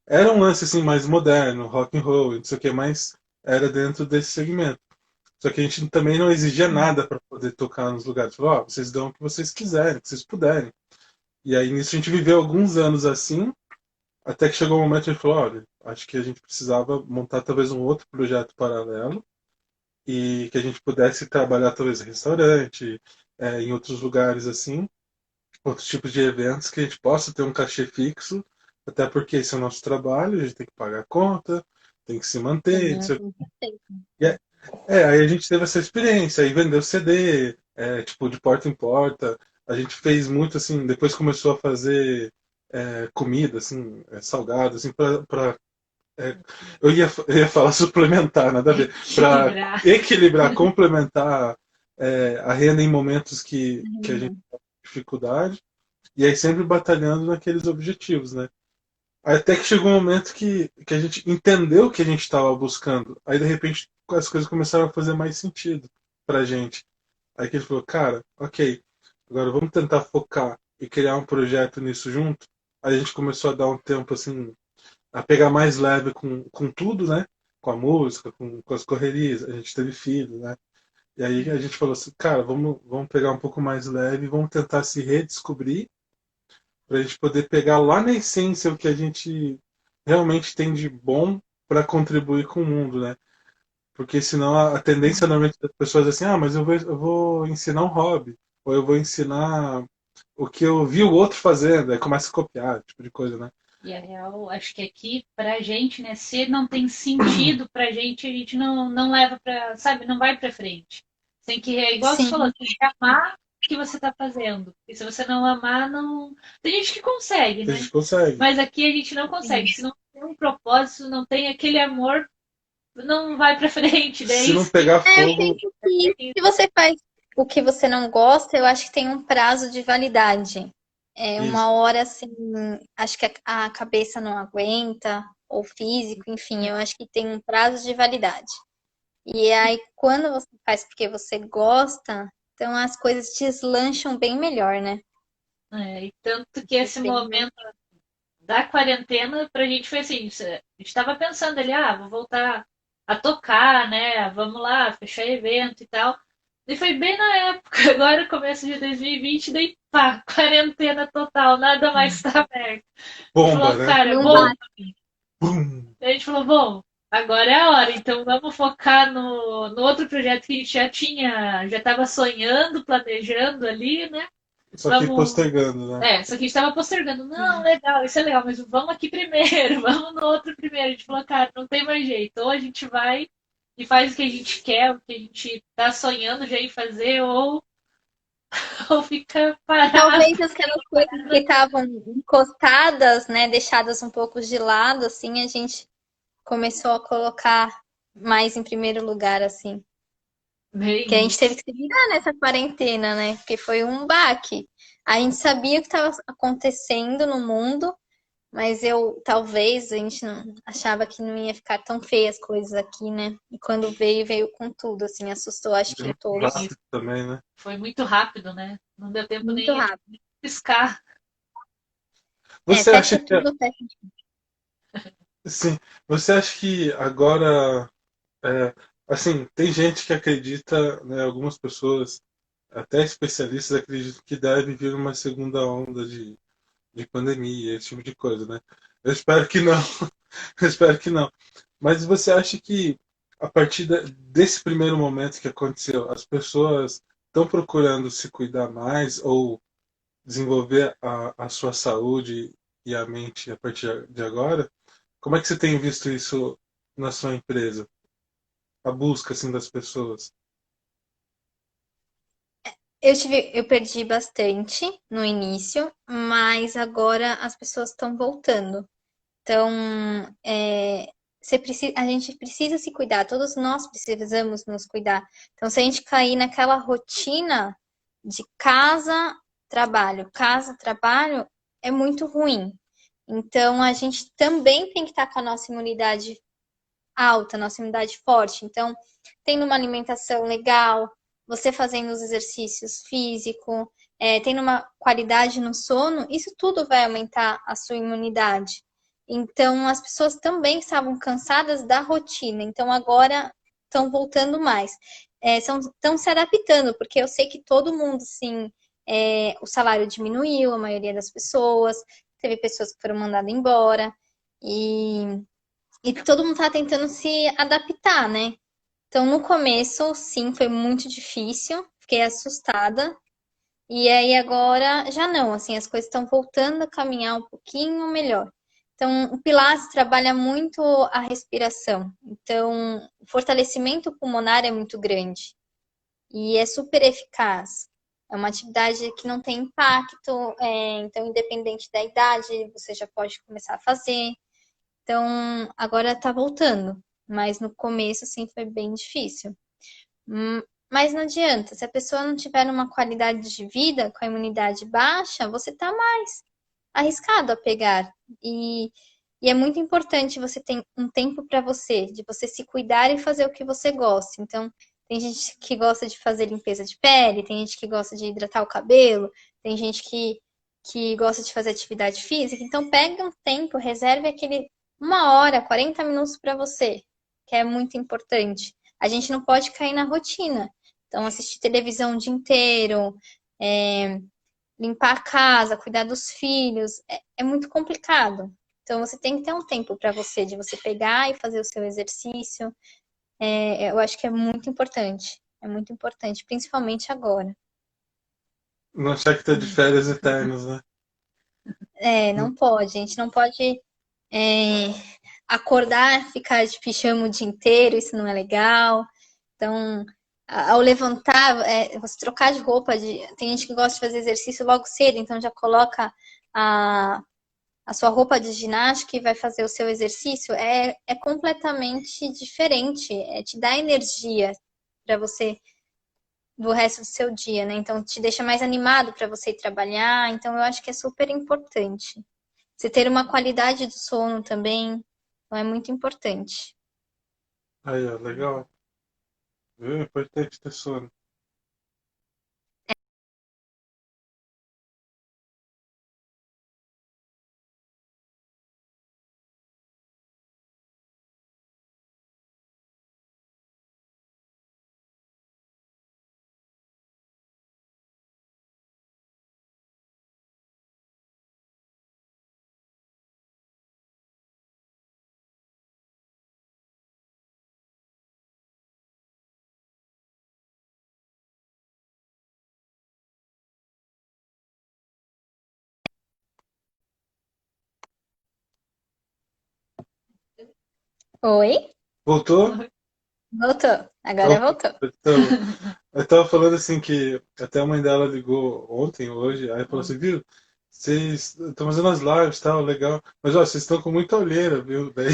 Speaker 2: era um lance assim mais moderno, rock and roll, não sei o que, mais era dentro desse segmento. Só que a gente também não exigia nada para poder tocar nos lugares. Falou, vocês dão o que vocês quiserem, o que vocês puderem. E aí nisso a gente viveu alguns anos assim, até que chegou um momento que a gente falou, olha, acho que a gente precisava montar talvez um outro projeto paralelo e que a gente pudesse trabalhar talvez em restaurante, em outros lugares assim, outros tipos de eventos que a gente possa ter um cachê fixo, até porque esse é o nosso trabalho, a gente tem que pagar a conta, tem que se manter, não
Speaker 3: Sim,
Speaker 2: sei o
Speaker 3: com certeza.
Speaker 2: quê. Aí a gente teve essa experiência, aí vendeu CD, tipo, de porta em porta. A gente fez muito, assim, depois começou a fazer comida, assim, salgado, assim, eu ia falar suplementar, nada a ver, para
Speaker 1: Equilibrar.
Speaker 2: equilibrar, complementar a renda em momentos que a gente tem dificuldade, e aí sempre batalhando naqueles objetivos, né? Até que chegou um momento que a gente entendeu o que a gente estava buscando. Aí, de repente, as coisas começaram a fazer mais sentido pra gente. Aí que a gente falou, cara, ok, agora vamos tentar focar e criar um projeto nisso junto. Aí a gente começou a dar um tempo, assim, a pegar mais leve com tudo, né? Com a música, com as correrias. A gente teve filho, né? E aí a gente falou assim, cara, vamos pegar um pouco mais leve, vamos tentar se redescobrir para a gente poder pegar lá na essência o que a gente realmente tem de bom para contribuir com o mundo, né? Porque senão a tendência normalmente das pessoas é assim, mas eu vou ensinar um hobby. ou eu vou ensinar o que eu vi o outro fazendo, aí começa a copiar, tipo de coisa, né?
Speaker 1: E a real, acho que aqui, pra gente, né, se não tem sentido pra gente, a gente não leva pra, sabe, não vai pra frente. Tem que, é igual você falou,
Speaker 3: Sim,
Speaker 1: tem que amar o que você tá fazendo. E se você não amar, não. Tem gente que consegue,
Speaker 2: A
Speaker 1: né?
Speaker 2: gente consegue.
Speaker 1: Mas aqui a gente não consegue.
Speaker 3: sim.
Speaker 1: Se não tem um propósito, não tem aquele amor, não vai pra frente. Daí é
Speaker 2: Se não
Speaker 1: isso que
Speaker 2: pegar
Speaker 3: Eu
Speaker 2: fogo,
Speaker 3: penso que se você faz o que você não gosta, eu acho que tem um prazo de validade. É
Speaker 2: isso.
Speaker 3: uma hora assim, acho que a cabeça não aguenta, ou físico, enfim, eu acho que tem um prazo de validade. E aí, quando você faz porque você gosta, então as coisas deslancham bem melhor, né?
Speaker 1: e tanto que esse
Speaker 3: Bem melhor.
Speaker 1: momento da quarentena pra gente foi assim, a gente tava pensando ali, vou voltar a tocar, né? Vamos lá, fechar evento e tal. E foi bem na época, agora começo de 2020, daí pá, quarentena total, nada mais está aberto. A gente
Speaker 2: Bomba,
Speaker 1: falou,
Speaker 2: né?
Speaker 1: cara,
Speaker 3: Não
Speaker 1: bom,
Speaker 2: Bomba.
Speaker 3: bate.
Speaker 2: Bum.
Speaker 1: daí a gente falou, bom, agora é a hora, então vamos focar no outro projeto que a gente já estava sonhando, planejando ali, né?
Speaker 2: Só que
Speaker 1: Vamos.
Speaker 2: postergando, né?
Speaker 1: Só que a gente tava postergando. Não, legal, isso é legal, mas vamos aqui primeiro, vamos no outro primeiro. A gente falou, cara, não tem mais jeito. Ou a gente vai e faz o que a gente quer, o que a gente tá sonhando já em fazer, ou fica parado.
Speaker 3: Talvez aquelas coisas que estavam encostadas, né, deixadas um pouco de lado, assim, a gente começou a colocar mais em primeiro lugar, assim. Que a
Speaker 1: Bem
Speaker 3: gente teve
Speaker 1: isso.
Speaker 3: que se virar nessa quarentena, né? Porque foi um baque. A gente sabia o que estava acontecendo no mundo, mas talvez a gente não achava que não ia ficar tão feia as coisas aqui, né? E quando veio, veio com tudo, assim, assustou acho que todos.
Speaker 2: Rápido também, né?
Speaker 1: Foi muito rápido, né? Não deu tempo
Speaker 3: Muito
Speaker 1: nem de
Speaker 3: rápido.
Speaker 1: piscar.
Speaker 3: É,
Speaker 2: Você acha
Speaker 3: fecha
Speaker 2: que
Speaker 3: tudo, fecha.
Speaker 2: sim, você acha que agora é, assim, tem gente que acredita, né, algumas pessoas, até especialistas acreditam que deve vir uma segunda onda de pandemia, esse tipo de coisa, né? Eu espero que não. Eu espero que não. Mas você acha que a partir desse primeiro momento que aconteceu, as pessoas estão procurando se cuidar mais ou desenvolver a sua saúde e a mente a partir de agora? Como é que você tem visto isso na sua empresa? A busca assim das pessoas?
Speaker 3: Eu perdi bastante no início, mas agora as pessoas estão voltando. Então, a gente precisa se cuidar, todos nós precisamos nos cuidar. Então, se a gente cair naquela rotina de casa, trabalho, é muito ruim. Então, a gente também tem que estar com a nossa imunidade alta, nossa imunidade forte. Então, tendo uma alimentação legal, você fazendo os exercícios físicos, tendo uma qualidade no sono, isso tudo vai aumentar a sua imunidade. Então, as pessoas também estavam cansadas da rotina, então agora estão voltando mais. Estão se adaptando, porque eu sei que todo mundo, sim, o salário diminuiu, a maioria das pessoas, teve pessoas que foram mandadas embora, e todo mundo tá tentando se adaptar, né? Então, no começo, sim, foi muito difícil, fiquei assustada. E aí agora já não, assim, as coisas estão voltando a caminhar um pouquinho melhor. Então, o Pilates trabalha muito a respiração. Então, o fortalecimento pulmonar é muito grande e é super eficaz. É uma atividade que não tem impacto, então, independente da idade, você já pode começar a fazer. Então, agora tá voltando, mas no começo, assim, foi bem difícil. Mas não adianta, se a pessoa não tiver uma qualidade de vida com a imunidade baixa, você tá mais arriscado a pegar. E é muito importante você ter um tempo para você, de você se cuidar e fazer o que você gosta. Então, tem gente que gosta de fazer limpeza de pele, tem gente que gosta de hidratar o cabelo, tem gente que gosta de fazer atividade física. Então, pega um tempo, reserve aquele 1 hora, 40 minutos para você, que é muito importante. A gente não pode cair na rotina. Então, assistir televisão o dia inteiro, limpar a casa, cuidar dos filhos, é muito complicado. Então, você tem que ter um tempo para você, de você pegar e fazer o seu exercício. Eu acho que é muito importante. É muito importante, principalmente agora.
Speaker 2: Não achar que tá de férias eternas, né?
Speaker 3: Não pode. A gente não pode é, acordar, ficar de pijama o dia inteiro, isso não é legal. Então, ao levantar, você trocar de roupa, tem gente que gosta de fazer exercício logo cedo, então já coloca a, a sua roupa de ginástica e vai fazer o seu exercício, é completamente diferente, te dá energia para você do resto do seu dia, né? Então te deixa mais animado para você ir trabalhar. Então eu acho que é super importante. Você ter uma qualidade do sono também, então é muito importante.
Speaker 2: Aí, ó, legal. Viu? É importante ter sono.
Speaker 3: Oi?
Speaker 2: Voltou?
Speaker 3: Voltou. Agora
Speaker 2: Opa,
Speaker 3: voltou.
Speaker 2: então, eu tava falando assim que até a mãe dela ligou ontem, hoje, aí falou assim, viu? Vocês estão fazendo as lives, tal, legal. Mas ó, vocês estão com muita olheira, viu? Daí,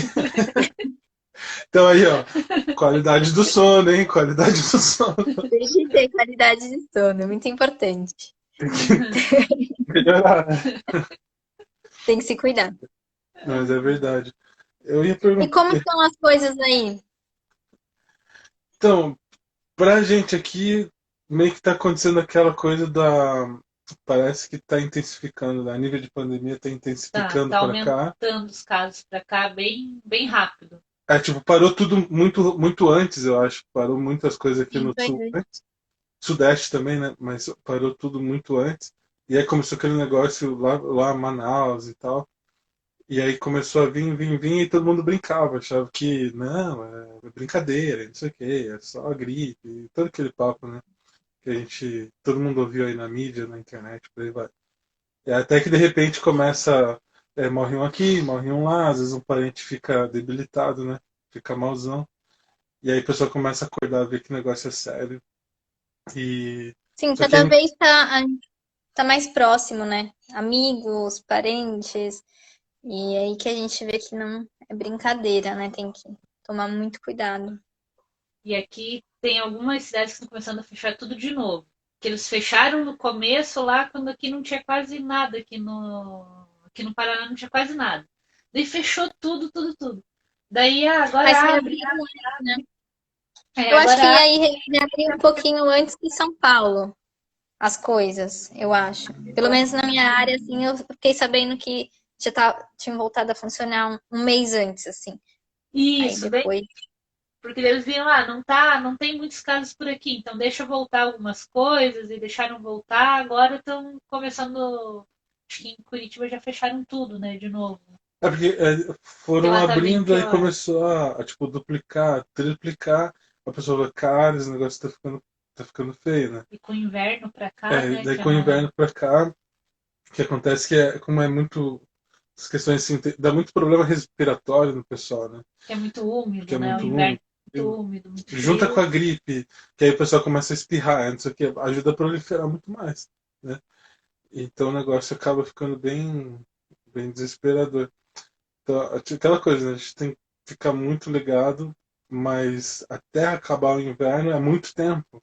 Speaker 2: então aí, ó, qualidade do sono, hein? Qualidade do sono.
Speaker 3: Tem que ter qualidade de sono, é muito importante.
Speaker 2: Tem que melhorar, né?
Speaker 3: Tem que se cuidar.
Speaker 2: Mas é verdade. Eu ia
Speaker 3: E
Speaker 2: perguntar.
Speaker 3: como estão as coisas aí?
Speaker 2: Então, pra gente aqui, meio que tá acontecendo aquela coisa da. Parece que tá intensificando, né? A nível de pandemia tá intensificando
Speaker 1: Tá
Speaker 2: pra cá.
Speaker 1: aumentando os casos para cá bem rápido.
Speaker 2: É, tipo, parou tudo muito, muito antes, eu acho. Parou muitas coisas aqui
Speaker 3: Sim,
Speaker 2: no
Speaker 3: foi.
Speaker 2: sul antes. Sudeste também, né? Mas parou tudo muito antes. E aí começou aquele negócio lá em Manaus e tal. E aí começou a vir, e todo mundo brincava, achava que, não, é brincadeira, não sei o quê, é só a gripe, e todo aquele papo, né? Que a gente, todo mundo ouviu aí na mídia, na internet, por aí vai. E até que de repente começa, morre um aqui, morre um lá, às vezes um parente fica debilitado, né? Fica malzão. E aí a pessoa começa a acordar, ver que o negócio é sério. E.
Speaker 3: Sim,
Speaker 2: Só que
Speaker 3: cada vez tá mais próximo, né? Amigos, parentes. E é aí que a gente vê que não é brincadeira, né? Tem que tomar muito cuidado.
Speaker 1: E aqui tem algumas cidades que estão começando a fechar tudo de novo. Que eles fecharam no começo lá, quando aqui não tinha quase nada, aqui no Paraná não tinha quase nada. Daí fechou tudo, tudo, tudo. Daí
Speaker 3: Mas
Speaker 1: agora abre.
Speaker 3: reabriu antes, né?
Speaker 1: É,
Speaker 3: Eu acho que
Speaker 1: agora abre.
Speaker 3: aí reabriu um pouquinho antes que São Paulo, as coisas, eu acho. Pelo menos na minha área, assim, eu fiquei sabendo que tinha voltado a funcionar um mês antes, assim. Aí
Speaker 1: Isso, daí,
Speaker 3: depois.
Speaker 1: porque eles viram, não tem muitos casos por aqui, então deixa voltar algumas coisas e deixaram voltar. Agora estão começando. Acho que em Curitiba já fecharam tudo, né, de novo.
Speaker 2: É porque
Speaker 1: Porque
Speaker 2: foram
Speaker 1: lá tá bem
Speaker 2: abrindo, aí
Speaker 1: pior.
Speaker 2: começou tipo, duplicar, triplicar. A pessoa falou, cara, esse negócio tá ficando feio, né?
Speaker 1: E com o inverno pra cá,
Speaker 2: É,
Speaker 1: né,
Speaker 2: daí
Speaker 1: que
Speaker 2: com o inverno pra cá, o que acontece como é muito. As questões assim, dá muito problema respiratório no pessoal, né?
Speaker 1: que é muito
Speaker 2: Porque
Speaker 1: úmido,
Speaker 2: é
Speaker 1: né? O
Speaker 2: muito
Speaker 1: inverno
Speaker 2: úmido.
Speaker 1: é muito úmido, muito
Speaker 2: Junta com
Speaker 1: frio.
Speaker 2: a gripe, que aí o pessoal começa a espirrar, não sei o que, ajuda a proliferar muito mais, né? Então o negócio acaba ficando bem desesperador. Então, aquela coisa, né? A gente tem que ficar muito ligado, mas até acabar o inverno é muito tempo.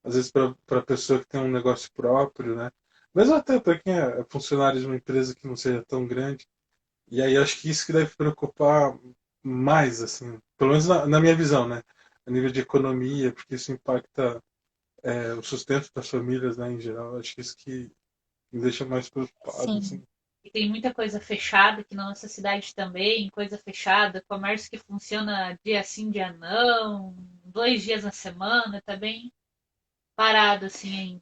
Speaker 2: Às vezes para a pessoa que tem um negócio próprio, né? Mesmo até para quem é funcionário de uma empresa que não seja tão grande. E aí acho que isso que deve preocupar mais, assim, pelo menos na minha visão, né? A nível de economia, porque isso impacta o sustento das famílias, né, em geral. Acho que isso que me deixa mais preocupado,
Speaker 3: Sim.
Speaker 2: assim.
Speaker 1: E tem muita coisa fechada aqui na nossa cidade também, coisa fechada, comércio que funciona dia sim, dia não, 2 dias na semana, tá bem parado assim ainda.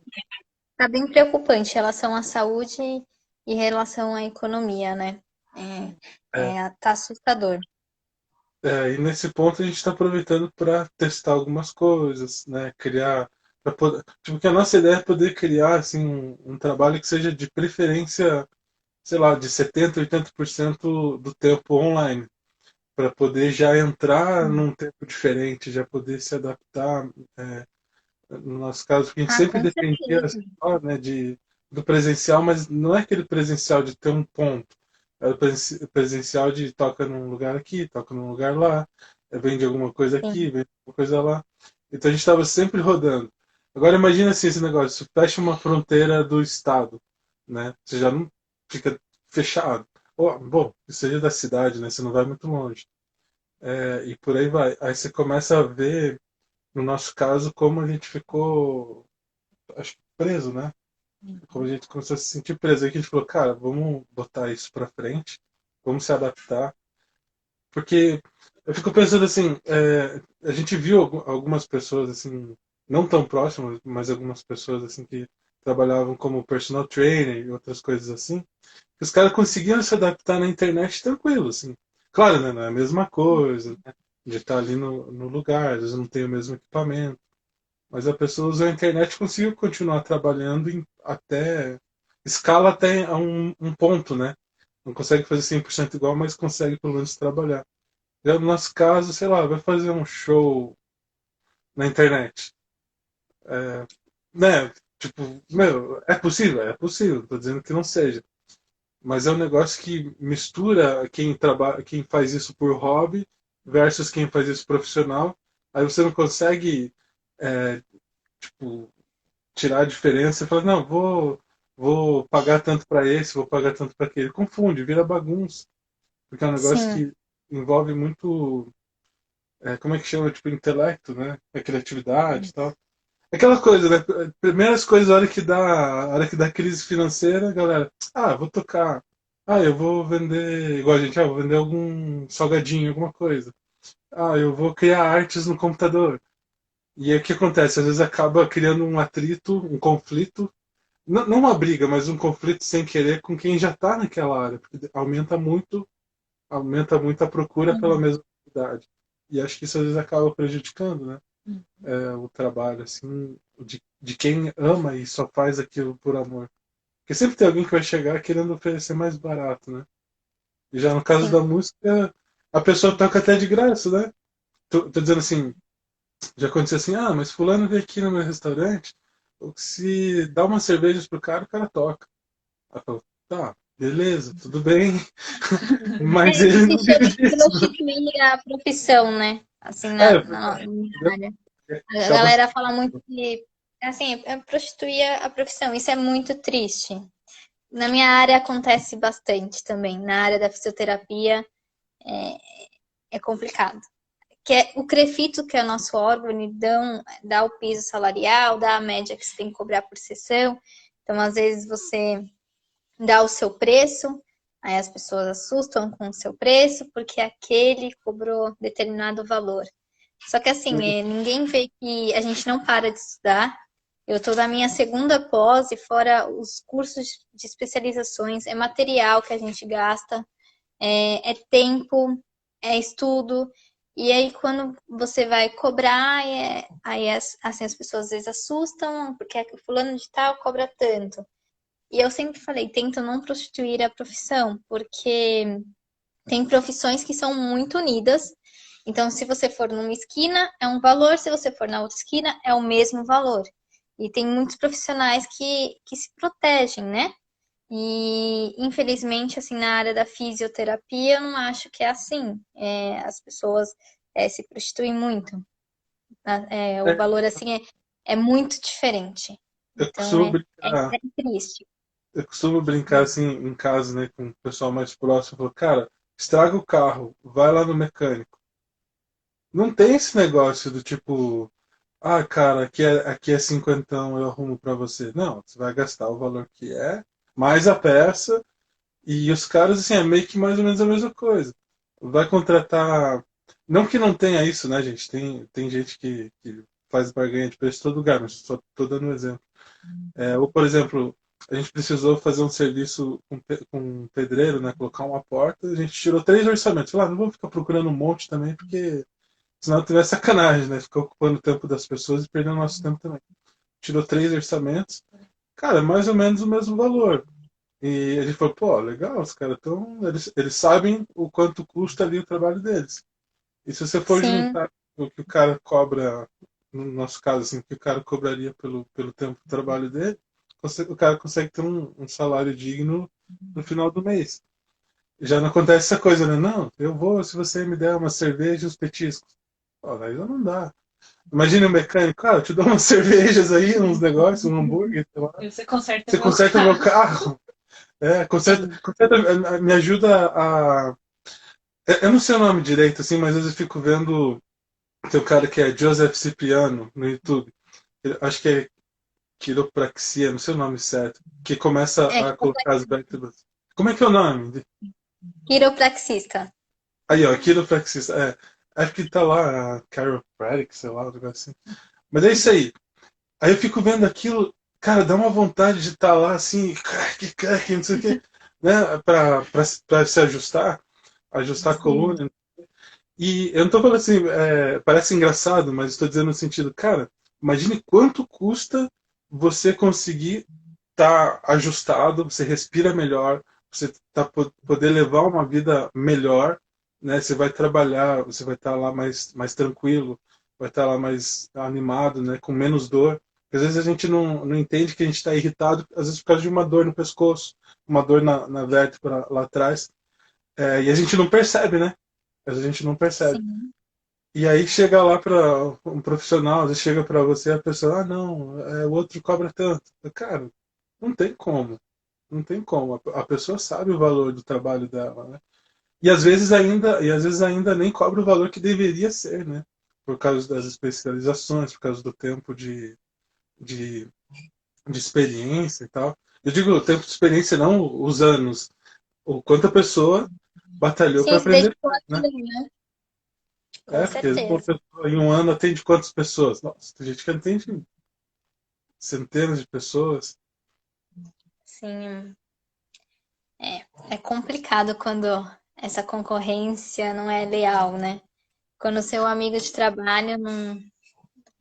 Speaker 3: Tá bem preocupante em relação à saúde e em relação à economia, né?
Speaker 2: É,
Speaker 3: Tá assustador.
Speaker 2: e nesse ponto a gente está aproveitando para testar algumas coisas, né? Criar. Tipo, que a nossa ideia é poder criar assim, um trabalho que seja de preferência, sei lá, de 70, 80% do tempo online, para poder já entrar num tempo diferente, já poder se adaptar. é, no nosso caso, porque a gente
Speaker 3: Ah,
Speaker 2: sempre
Speaker 3: com
Speaker 2: dependia
Speaker 3: certeza.
Speaker 2: só, né, do presencial, mas não é aquele presencial de ter um ponto. É o presencial de toca num lugar aqui, toca num lugar lá, vende alguma coisa aqui,
Speaker 3: Sim.
Speaker 2: vende alguma coisa lá. Então a gente estava sempre rodando. Agora imagina assim esse negócio, você fecha uma fronteira do estado, né? Você já não fica fechado. Bom, isso seja da cidade, né? Você não vai muito longe. E por aí vai. Aí você começa a ver, no nosso caso, como a gente ficou, acho que preso, né? Como a gente começou a se sentir preso. Aí que a gente falou, cara, vamos botar isso pra frente, vamos se adaptar. Porque eu fico pensando assim, a gente viu algumas pessoas assim, não tão próximas, mas algumas pessoas assim que trabalhavam como personal trainer e outras coisas assim, que os caras conseguiam se adaptar na internet tranquilo, assim. Claro, né, não é a mesma coisa, né, de estar ali no lugar, às vezes não tem o mesmo equipamento, mas a pessoa usou a internet e conseguiu continuar trabalhando até escala até a um ponto, né? Não consegue fazer 100% igual, mas consegue pelo menos trabalhar. Já no nosso caso, sei lá, vai fazer um show na internet. Né? Tipo, meu, é possível? É possível, tô dizendo que não seja. Mas é um negócio que mistura quem trabalha, quem faz isso por hobby versus quem faz isso profissional. Aí você não consegue, é, tipo, tirar a diferença e falar, não, vou pagar tanto para esse, vou pagar tanto para aquele. Confunde, vira bagunça. Porque é um negócio
Speaker 3: Sim.
Speaker 2: que envolve muito, como é que chama? Tipo, intelecto, né? A criatividade e tal. Aquela coisa, né? Primeiras coisas, a hora que dá crise financeira, galera, vou tocar. Eu vou vender, igual a gente, vou vender algum salgadinho, alguma coisa. Eu vou criar artes no computador. E aí o que acontece? Às vezes acaba criando um atrito, um conflito, não uma briga, mas um conflito sem querer com quem já está naquela área, porque aumenta muito a procura pela
Speaker 1: Uhum.
Speaker 2: mesma atividade. E acho que isso às vezes acaba prejudicando, né?
Speaker 1: Uhum.
Speaker 2: O trabalho, assim, de quem ama e só faz aquilo por amor. Porque sempre tem alguém que vai chegar querendo oferecer mais barato, né? E já no caso
Speaker 3: Sim.
Speaker 2: da música, a pessoa toca até de graça, né? Tô dizendo assim, já aconteceu assim, mas fulano veio aqui no meu restaurante, se dá umas cervejas pro cara, o cara toca. Aí eu falo, tá, beleza, tudo bem, mas
Speaker 3: É que
Speaker 2: ele
Speaker 3: se
Speaker 2: não vive
Speaker 3: chama
Speaker 2: disso.
Speaker 3: prostituir a profissão, né? Assim,
Speaker 2: É,
Speaker 3: na minha área. A
Speaker 2: acaba
Speaker 3: galera fala muito que, assim, é prostituir a profissão. Isso é muito triste. Na minha área acontece bastante também. Na área da fisioterapia é complicado. Que é o CREFITO, que é o nosso órgão, ele dá o piso salarial, dá a média que você tem que cobrar por sessão. Então, às vezes, você dá o seu preço, aí as pessoas assustam com o seu preço, porque aquele cobrou determinado valor. Só que assim, ninguém vê que a gente não para de estudar. Eu estou na minha segunda pós e fora os cursos de especializações, é material que a gente gasta, é tempo, é estudo. E aí, quando você vai cobrar, aí assim, as pessoas às vezes assustam, porque o fulano de tal cobra tanto. E eu sempre falei, tento não prostituir a profissão, porque tem profissões que são muito unidas. Então, se você for numa esquina, é um valor, se você for na outra esquina, é o mesmo valor. E tem muitos profissionais que se protegem, né? E, infelizmente, assim, na área da fisioterapia, eu não acho que é assim. As pessoas se prostituem muito. O
Speaker 2: É,
Speaker 3: valor, assim, é muito diferente.
Speaker 2: eu
Speaker 3: Então,
Speaker 2: costumo
Speaker 3: é
Speaker 2: brincar,
Speaker 3: triste.
Speaker 2: eu costumo brincar assim em casa, né, com o pessoal mais próximo, eu falo, cara, estraga o carro, vai lá no mecânico. Não tem esse negócio do tipo, cara, aqui é cinquentão, eu arrumo pra você. Não, você vai gastar o valor que é, mais a peça, e os caras, assim, é meio que mais ou menos a mesma coisa. Vai contratar. Não que não tenha isso, né, gente? Tem gente que faz barganha de preço em todo lugar, mas só tô dando um exemplo. Ou, por exemplo, a gente precisou fazer um serviço com um pedreiro, né? Colocar uma porta, a gente tirou 3 orçamentos. Não vamos ficar procurando um monte também, porque senão tiver sacanagem, né? Ficar ocupando o tempo das pessoas e perdendo nosso tempo também. tirou 3 orçamentos, cara, é mais ou menos o mesmo valor. E a gente falou, pô, legal, os caras estão. Eles sabem o quanto custa ali o trabalho deles. E se você for
Speaker 3: Sim,
Speaker 2: juntar o que o cara cobra, no nosso caso, assim, o que o cara cobraria pelo tempo de trabalho dele, o cara consegue ter um salário digno no final do mês. Já não acontece essa coisa, né? Não, eu vou se você me der uma cerveja e os petiscos. Pô, aí já não dá. Imagina o mecânico, cara, eu te dou umas cervejas aí, uns negócios, um hambúrguer, sei lá.
Speaker 1: E você conserta
Speaker 2: Você
Speaker 1: meu
Speaker 2: conserta o meu
Speaker 1: carro.
Speaker 2: carro.
Speaker 3: sim.
Speaker 2: Me ajuda a. Eu não sei o nome direito, assim, mas às vezes eu fico vendo. Tem um cara que é Joseph Cipriano no YouTube. Acho que é quiropraxia, não sei o nome certo. Que começa
Speaker 3: É
Speaker 2: a colocar as vértebras. Como é que é o nome?
Speaker 3: quiropraxista.
Speaker 2: Aí, ó, quiropraxista. Acho que tá lá, chiropractic, sei lá, um negócio assim. Mas é isso aí. Aí eu fico vendo aquilo, cara, dá uma vontade de estar lá assim, craque, não sei o quê, né? Pra se ajustar a
Speaker 1: Sim.
Speaker 2: coluna. E eu não tô falando assim, parece engraçado, mas estou dizendo no sentido, cara, imagine quanto custa você conseguir estar ajustado, você respira melhor, você poder levar uma vida melhor, né? Você vai trabalhar, você vai estar lá mais tranquilo, vai estar lá mais animado, né? Com menos dor. Às vezes a gente não entende que a gente está irritado, às vezes por causa de uma dor no pescoço, uma dor na vértebra lá atrás, e a gente não percebe, né? Às vezes a gente não percebe.
Speaker 3: Sim.
Speaker 2: E aí chega lá para um profissional, às vezes chega para você a pessoa, não, o outro cobra tanto. Cara, não tem como. Não tem como. A pessoa sabe o valor do trabalho dela, né? E às vezes ainda nem cobra o valor que deveria ser, né? Por causa das especializações, por causa do tempo de, de experiência e tal. Eu digo o tempo de experiência, não os anos. O quanto a pessoa batalhou para
Speaker 3: Sim, se
Speaker 2: aprender,
Speaker 3: dedicou
Speaker 2: né?
Speaker 3: àquilo, né? Com
Speaker 2: Porque uma
Speaker 3: certeza.
Speaker 2: pessoa em um ano atende quantas pessoas? Nossa, tem gente que atende centenas de pessoas.
Speaker 3: Sim, é complicado quando essa concorrência não é leal, né? Quando o seu amigo de trabalho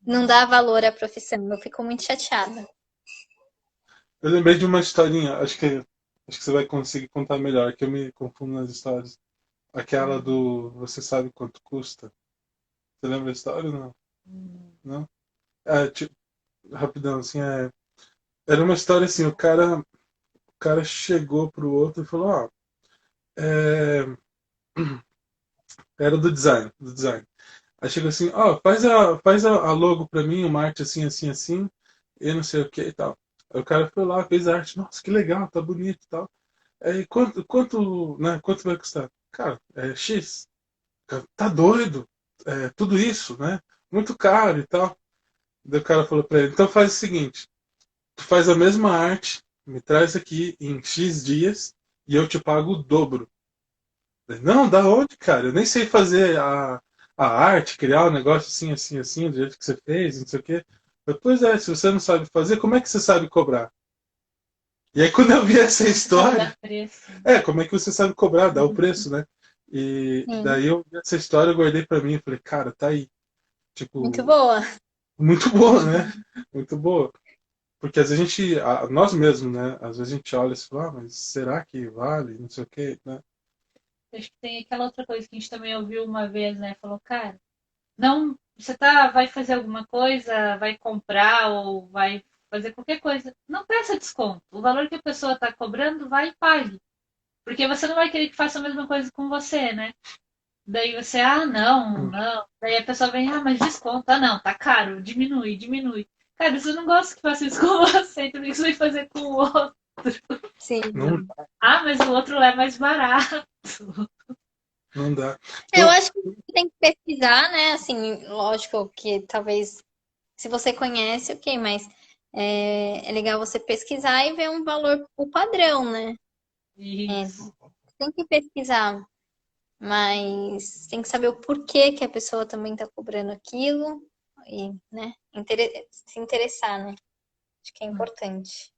Speaker 3: não dá valor à profissão. Eu fico muito chateada.
Speaker 2: Eu lembrei de uma historinha, acho que você vai conseguir contar melhor, que eu me confundo nas histórias. Aquela do Você sabe quanto custa? Você lembra a história ou não? Não? Tipo, rapidão, assim, era uma história assim, o cara chegou pro outro e falou, é, era do design. Aí chegou assim, faz a logo pra mim, uma arte assim, assim, assim, e não sei o que e tal. Aí o cara foi lá, fez a arte, nossa, que legal, tá bonito e tal. Aí quanto vai custar? Cara, X. Cara, tá doido? Tudo isso, né? Muito caro e tal. Daí o cara falou pra ele, então faz o seguinte, tu faz a mesma arte, me traz aqui em X dias e eu te pago o dobro. Não, da onde, cara? Eu nem sei fazer a arte, criar um negócio assim, assim, assim, do jeito que você fez, não sei o quê. Pois é, se você não sabe fazer, como é que você sabe cobrar? E aí quando eu vi essa
Speaker 1: Dá
Speaker 2: história,
Speaker 1: preço.
Speaker 2: como é que você sabe cobrar? Dá o preço, né? E
Speaker 3: Sim,
Speaker 2: daí eu vi essa história, eu guardei pra mim e falei, cara, tá aí.
Speaker 3: muito
Speaker 2: Tipo,
Speaker 3: boa.
Speaker 2: muito boa, né? Muito boa. Porque às vezes nós mesmos, né? Às vezes a gente olha e fala, mas será que vale? Não sei o quê, né?
Speaker 1: Acho que tem aquela outra coisa que a gente também ouviu uma vez, né? Falou, cara, não, vai fazer alguma coisa, vai comprar ou vai fazer qualquer coisa, não peça desconto. O valor que a pessoa está cobrando, vai e pague. Porque você não vai querer que faça a mesma coisa com você, né? Daí você, não, não. Daí a pessoa vem, mas desconto. Não, tá caro, diminui, diminui. Cara, você não gosta que faça isso com você, então o que você vai fazer com o outro?
Speaker 2: Não,
Speaker 3: Sim.
Speaker 1: Mas o outro é mais barato.
Speaker 2: não dá.
Speaker 3: Eu
Speaker 2: Então,
Speaker 3: acho que tem que pesquisar, né? Assim, lógico que talvez se você conhece, ok, mas é legal você pesquisar e ver um valor, o padrão, né? É,
Speaker 1: Isso.
Speaker 3: tem que pesquisar, mas tem que saber o porquê que a pessoa também está cobrando aquilo e, né, se interessar, né? Acho que é importante.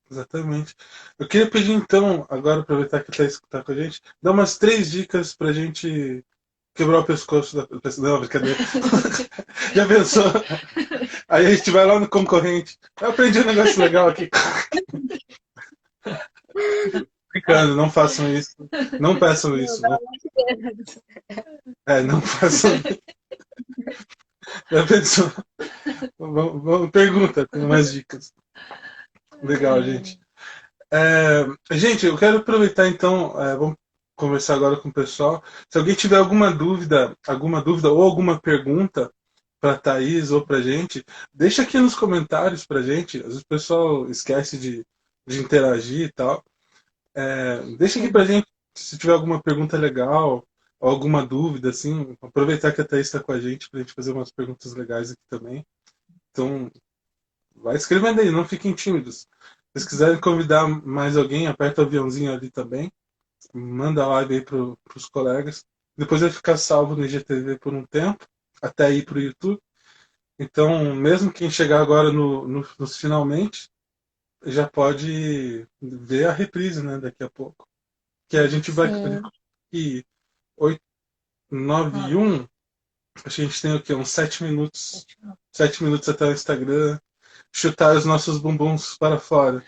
Speaker 2: exatamente. Eu queria pedir então, agora aproveitar que está escutando com a gente, dar umas 3 dicas pra gente quebrar o pescoço da pessoa. Não, brincadeira. Já pensou? Aí a gente vai lá no concorrente. Eu aprendi um negócio legal aqui. Brincando, não façam isso. Não peçam
Speaker 3: Não,
Speaker 2: isso.
Speaker 3: pelo
Speaker 2: Não,
Speaker 3: amor de Deus.
Speaker 2: não façam. Já pensou? Pergunta, tem mais dicas. Legal, gente. Gente, eu quero aproveitar então, vamos conversar agora com o pessoal. Se alguém tiver alguma dúvida ou alguma pergunta para a Thaís ou para a gente, deixa aqui nos comentários para a gente. Às vezes o pessoal esquece de interagir e tal. Deixa aqui para a gente se tiver alguma pergunta legal ou alguma dúvida, assim. Aproveitar que a Thaís está com a gente para a gente fazer umas perguntas legais aqui também. Então, vai escrevendo aí, não fiquem tímidos. Se vocês quiserem convidar mais alguém, aperta o aviãozinho ali também. Manda a live aí para os colegas. Depois vai ficar salvo no IGTV por um tempo, até ir para o YouTube. Então, mesmo quem chegar agora nos finalmente, já pode ver a reprise, né, daqui a pouco. Que a gente vai.
Speaker 3: Sim.
Speaker 2: E 8, 9 e 1, acho que a gente tem o quê? Uns 7 minutos. 7 minutos até o Instagram. Chutar os nossos bumbuns para fora.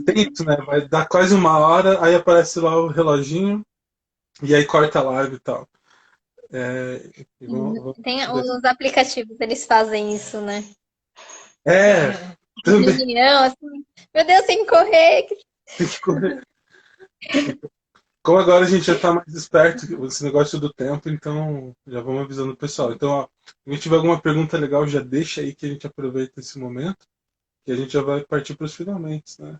Speaker 2: Tem isso, né? Vai dar quase 1 hora, aí aparece lá o reloginho, e aí corta a live e tal.
Speaker 3: Tem os aplicativos, eles fazem isso, né?
Speaker 2: É, também
Speaker 3: Reunião, assim, meu Deus, tem que correr.
Speaker 2: tem que correr. Como agora a gente já está mais esperto com esse negócio do tempo, então já vamos avisando o pessoal. Então, ó, se a gente tiver alguma pergunta legal, já deixa aí que a gente aproveita esse momento, que a gente já vai partir para os finalmente, né?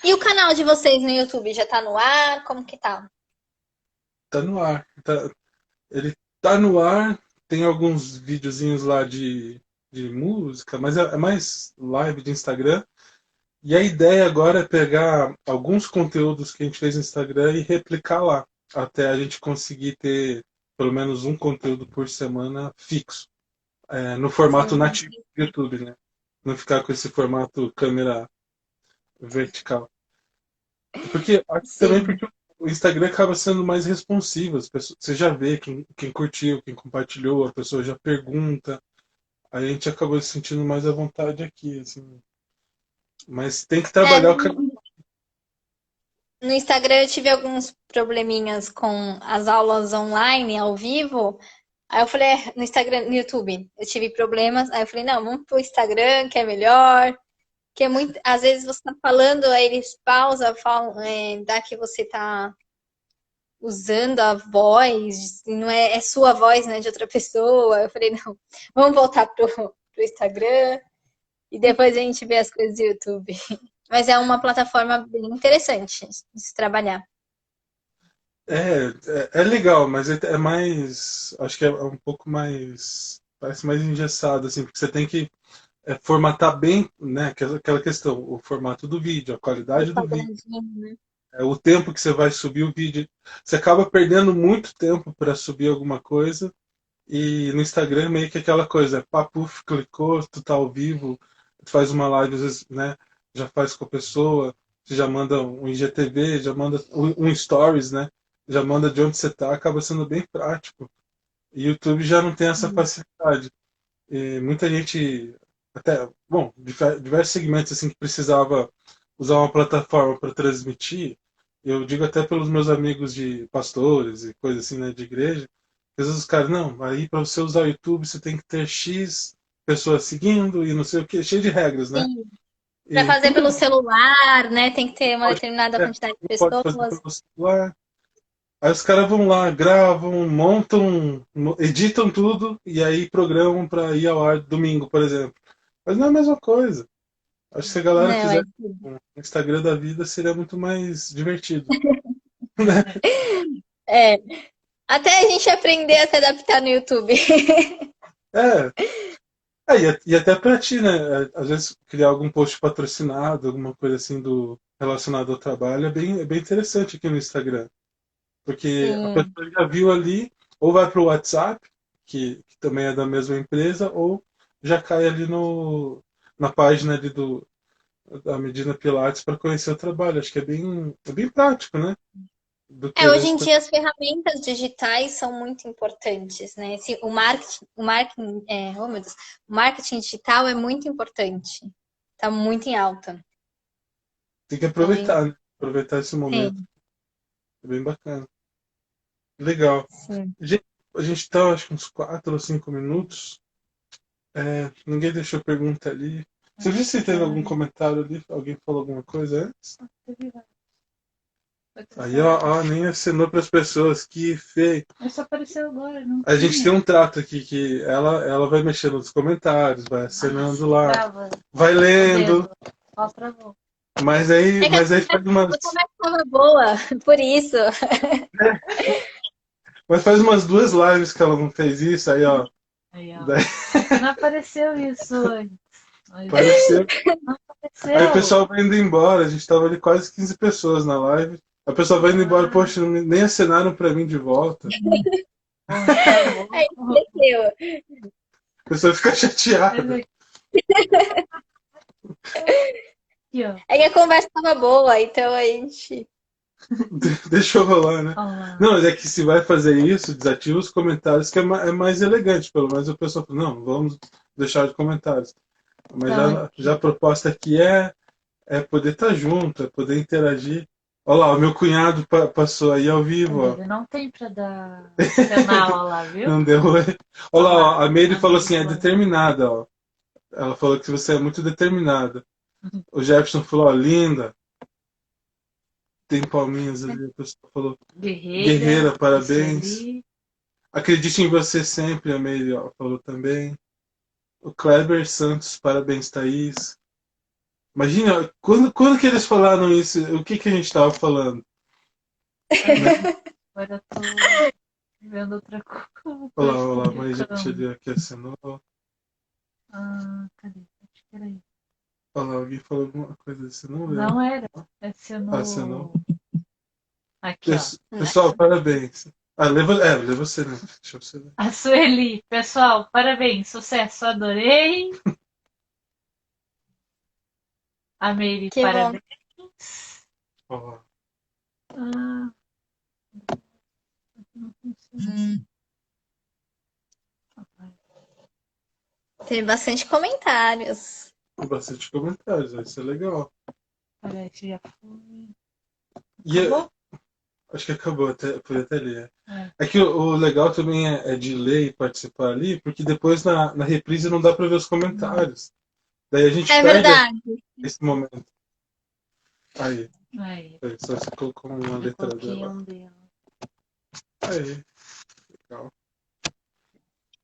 Speaker 3: E o canal de vocês no YouTube já tá no ar? Como que tá?
Speaker 2: Tá no ar. Ele tá no ar, tem alguns videozinhos lá de música, mas é mais live de Instagram. E a ideia agora é pegar alguns conteúdos que a gente fez no Instagram e replicar lá, até a gente conseguir ter pelo menos um conteúdo por semana fixo, no formato
Speaker 3: Sim.
Speaker 2: nativo do YouTube, né? Não ficar com esse formato câmera vertical. Acho que também
Speaker 3: Sim.
Speaker 2: porque o Instagram acaba sendo mais responsivo. Você já vê quem curtiu, quem compartilhou, a pessoa já pergunta. Aí a gente acabou se sentindo mais à vontade aqui, assim. Mas tem que trabalhar o canal.
Speaker 3: No Instagram eu tive alguns probleminhas com as aulas online, ao vivo. Aí eu falei, no Instagram, no YouTube, eu tive problemas. Aí eu falei, não, vamos pro Instagram, que é melhor. Que é muito. Às vezes você tá falando, aí eles pausam, falam, dá que você tá usando a voz, e não é sua voz, né, de outra pessoa. Eu falei, não, vamos voltar pro Instagram e depois a gente vê as coisas do YouTube. Mas é uma plataforma bem interessante de se trabalhar.
Speaker 2: É legal, mas é mais. Acho que é um pouco mais. Parece mais engessado, assim, porque você tem que formatar bem, né? Aquela questão, o formato do vídeo, a qualidade do vídeo,
Speaker 3: Né?
Speaker 2: o tempo que você vai subir o vídeo. Você acaba perdendo muito tempo para subir alguma coisa. E no Instagram meio que aquela coisa, papo, clicou, tu tá ao vivo, tu faz uma live, às vezes, né? Já faz com a pessoa, você já manda um IGTV, já manda um stories, né? Já manda de onde você tá, acaba sendo bem prático. E YouTube já não tem essa facilidade. E muita gente, até, bom, diversos segmentos assim que precisava usar uma plataforma para transmitir, eu digo até pelos meus amigos de pastores e coisas assim, né, de igreja, às vezes os caras, não, aí para você usar o YouTube você tem que ter X pessoas seguindo e não sei o que, cheio de regras, né?
Speaker 3: Sim. Para
Speaker 2: E
Speaker 3: fazer
Speaker 2: tudo
Speaker 3: pelo celular, né? Tem que ter uma
Speaker 2: pode,
Speaker 3: determinada quantidade de
Speaker 2: pode fazer
Speaker 3: pessoas.
Speaker 2: pelo celular. Aí os caras vão lá, gravam, montam, editam tudo e aí programam para ir ao ar domingo, por exemplo. Mas não é a mesma coisa. Acho que se a galera
Speaker 3: Não,
Speaker 2: fizesse um Instagram da vida seria muito mais divertido.
Speaker 3: é. Até a gente aprender a se adaptar no YouTube.
Speaker 2: É, e até pra ti, né? Às vezes criar algum post patrocinado, alguma coisa assim relacionado ao trabalho, é bem interessante aqui no Instagram. Porque a
Speaker 3: Sim,
Speaker 2: pessoa já viu ali, ou vai pro WhatsApp, que também é da mesma empresa, ou já cai ali na página ali da Medina Pilates para conhecer o trabalho. Acho que é bem prático, né? do que
Speaker 3: Hoje em dia as ferramentas digitais são muito importantes, né? Oh meu Deus, o marketing digital é muito importante. Tá muito em alta.
Speaker 2: tem que
Speaker 3: Então,
Speaker 2: aproveitar, né? Aproveitar esse momento.
Speaker 3: sim,
Speaker 2: É bem bacana. Legal.
Speaker 3: sim.
Speaker 2: A gente tá, acho que uns 4 ou 5 minutos. Ninguém deixou pergunta ali. Você viu se teve algum comentário ali? Alguém falou alguma coisa antes? Aí, ó, nem acenou para as pessoas. Que feio.
Speaker 1: Mas só apareceu agora, não
Speaker 2: A gente
Speaker 1: tinha.
Speaker 2: tem um trato aqui que ela vai mexendo nos comentários, vai acenando lá,
Speaker 1: Trava
Speaker 2: vai
Speaker 1: o
Speaker 2: lendo,
Speaker 1: dedo. Ó, travou.
Speaker 2: mas aí,
Speaker 3: É que
Speaker 2: mas aí faz umas,
Speaker 3: a conversa estava boa, por isso.
Speaker 2: mas faz umas 2 lives que ela não fez isso, aí ó,
Speaker 1: Aí, ó.
Speaker 2: daí
Speaker 1: Não apareceu isso antes. Mas
Speaker 2: apareceu.
Speaker 1: não
Speaker 2: Aí o
Speaker 1: apareceu.
Speaker 2: pessoal vai indo embora, a gente tava ali quase 15 pessoas na live. A pessoa vai indo embora, poxa, nem acenaram pra mim de volta.
Speaker 3: Aí esqueceu.
Speaker 2: A pessoa fica chateada.
Speaker 1: Aqui, ó.
Speaker 3: É que a conversa estava boa, então a gente.
Speaker 2: Deixa eu rolar, né?
Speaker 1: Ó,
Speaker 2: Não, mas é que se vai fazer isso, desativa os comentários, que é mais elegante. Pelo menos a pessoa fala, não, vamos deixar de comentários. Mas
Speaker 1: então,
Speaker 2: já a proposta aqui é poder estar junto, é poder interagir. Olha lá, o meu cunhado passou aí ao vivo, ó.
Speaker 1: ele não tem pra dar canal lá, viu?
Speaker 2: Não deu. Olha lá, ó, a Meire
Speaker 1: A
Speaker 2: falou
Speaker 1: Meire
Speaker 2: assim, é
Speaker 1: falou.
Speaker 2: determinada, ó. Ela falou que você é muito determinada. O Jefferson falou, ó, linda. Tem palminhas ali, a pessoa falou, guerreira, parabéns. Acredite em você sempre, a Meire, ó, falou também. O Kleber Santos, parabéns, Thaís. Imagina, quando que eles falaram isso, o que a gente estava falando?
Speaker 1: Agora eu tô vendo outra coisa.
Speaker 2: Olha lá, mas gente ali aqui assinou.
Speaker 1: Cadê? Acho que era isso.
Speaker 2: Olha lá, alguém falou alguma coisa assim, não lembro.
Speaker 1: Não era. Assinou.
Speaker 2: Assinou.
Speaker 1: Aqui, ó.
Speaker 2: Pessoal, parabéns. Lê você, né? Deixa eu ver.
Speaker 1: A Sueli. Pessoal, parabéns. Sucesso. Adorei. A Meire,
Speaker 3: Que
Speaker 1: parabéns.
Speaker 2: Ó,
Speaker 1: Não funciona.
Speaker 3: Teve bastante comentários.
Speaker 2: bastante comentários, vai ser legal.
Speaker 1: Parece já foi.
Speaker 2: E
Speaker 1: Acabou?
Speaker 2: acho que acabou, foi até ler. É que o legal também é de ler e participar ali, porque depois na reprise não dá para ver os comentários. Daí a gente
Speaker 3: É
Speaker 2: perde
Speaker 3: verdade.
Speaker 2: esse momento. Aí,
Speaker 1: Aí.
Speaker 2: só você colocou uma
Speaker 1: Eu
Speaker 2: letra
Speaker 1: coloquei
Speaker 2: dela.
Speaker 1: um dela.
Speaker 2: Aí, legal.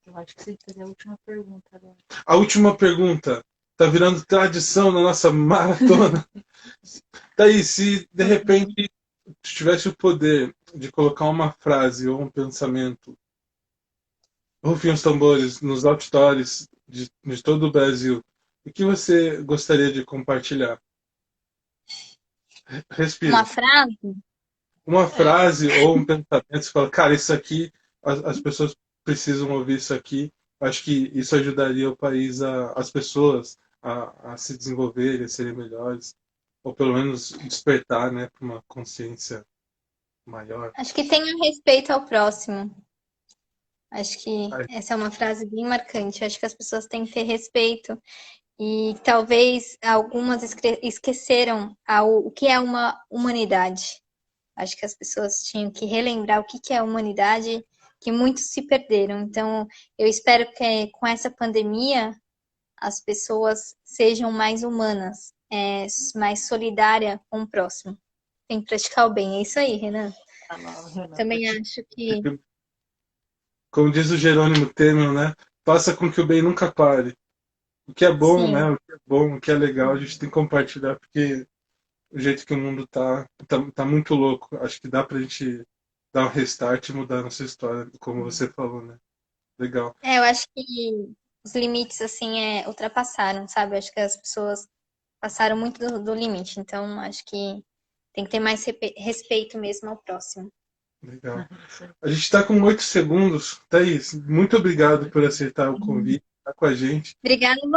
Speaker 1: Eu acho que você fazer a última pergunta agora.
Speaker 2: A última pergunta. Tá virando tradição na nossa maratona. Daí, se de repente tivesse o poder de colocar uma frase ou um pensamento, rufem os tambores, nos outdoors de todo o Brasil, o que você gostaria de compartilhar? Respira.
Speaker 3: Uma frase?
Speaker 2: Uma frase ou um pensamento, você fala, cara, isso aqui, as pessoas precisam ouvir isso aqui. Acho que isso ajudaria o país, as pessoas a se desenvolverem, a serem melhores, ou pelo menos despertar, né, para uma consciência maior.
Speaker 3: Acho que tenha respeito ao próximo. Acho que
Speaker 2: Aí,
Speaker 3: essa é uma frase bem marcante. Acho que as pessoas têm que ter respeito. E talvez algumas esqueceram o que é uma humanidade. Acho que as pessoas tinham que relembrar o que é a humanidade, que muitos se perderam. Então, eu espero que com essa pandemia as pessoas sejam mais humanas, mais solidárias com o próximo. Tem que praticar o bem. É isso aí, Renan. Também acho que
Speaker 2: como diz o Jerônimo Temer, né, faça com que o bem nunca pare. O que é bom,
Speaker 3: sim.
Speaker 2: né, o que é bom, o que é legal, a gente tem que compartilhar, porque o jeito que o mundo tá muito louco. Acho que dá pra gente dar um restart e mudar a nossa história, como você falou, né? Legal.
Speaker 3: Eu acho que os limites, assim, ultrapassaram, sabe? Eu acho que as pessoas passaram muito do limite. Então, acho que tem que ter mais respeito mesmo ao próximo.
Speaker 2: Legal. A gente está com 8 segundos. Thaís, muito obrigado por aceitar o convite, estar com a gente.
Speaker 3: Obrigada a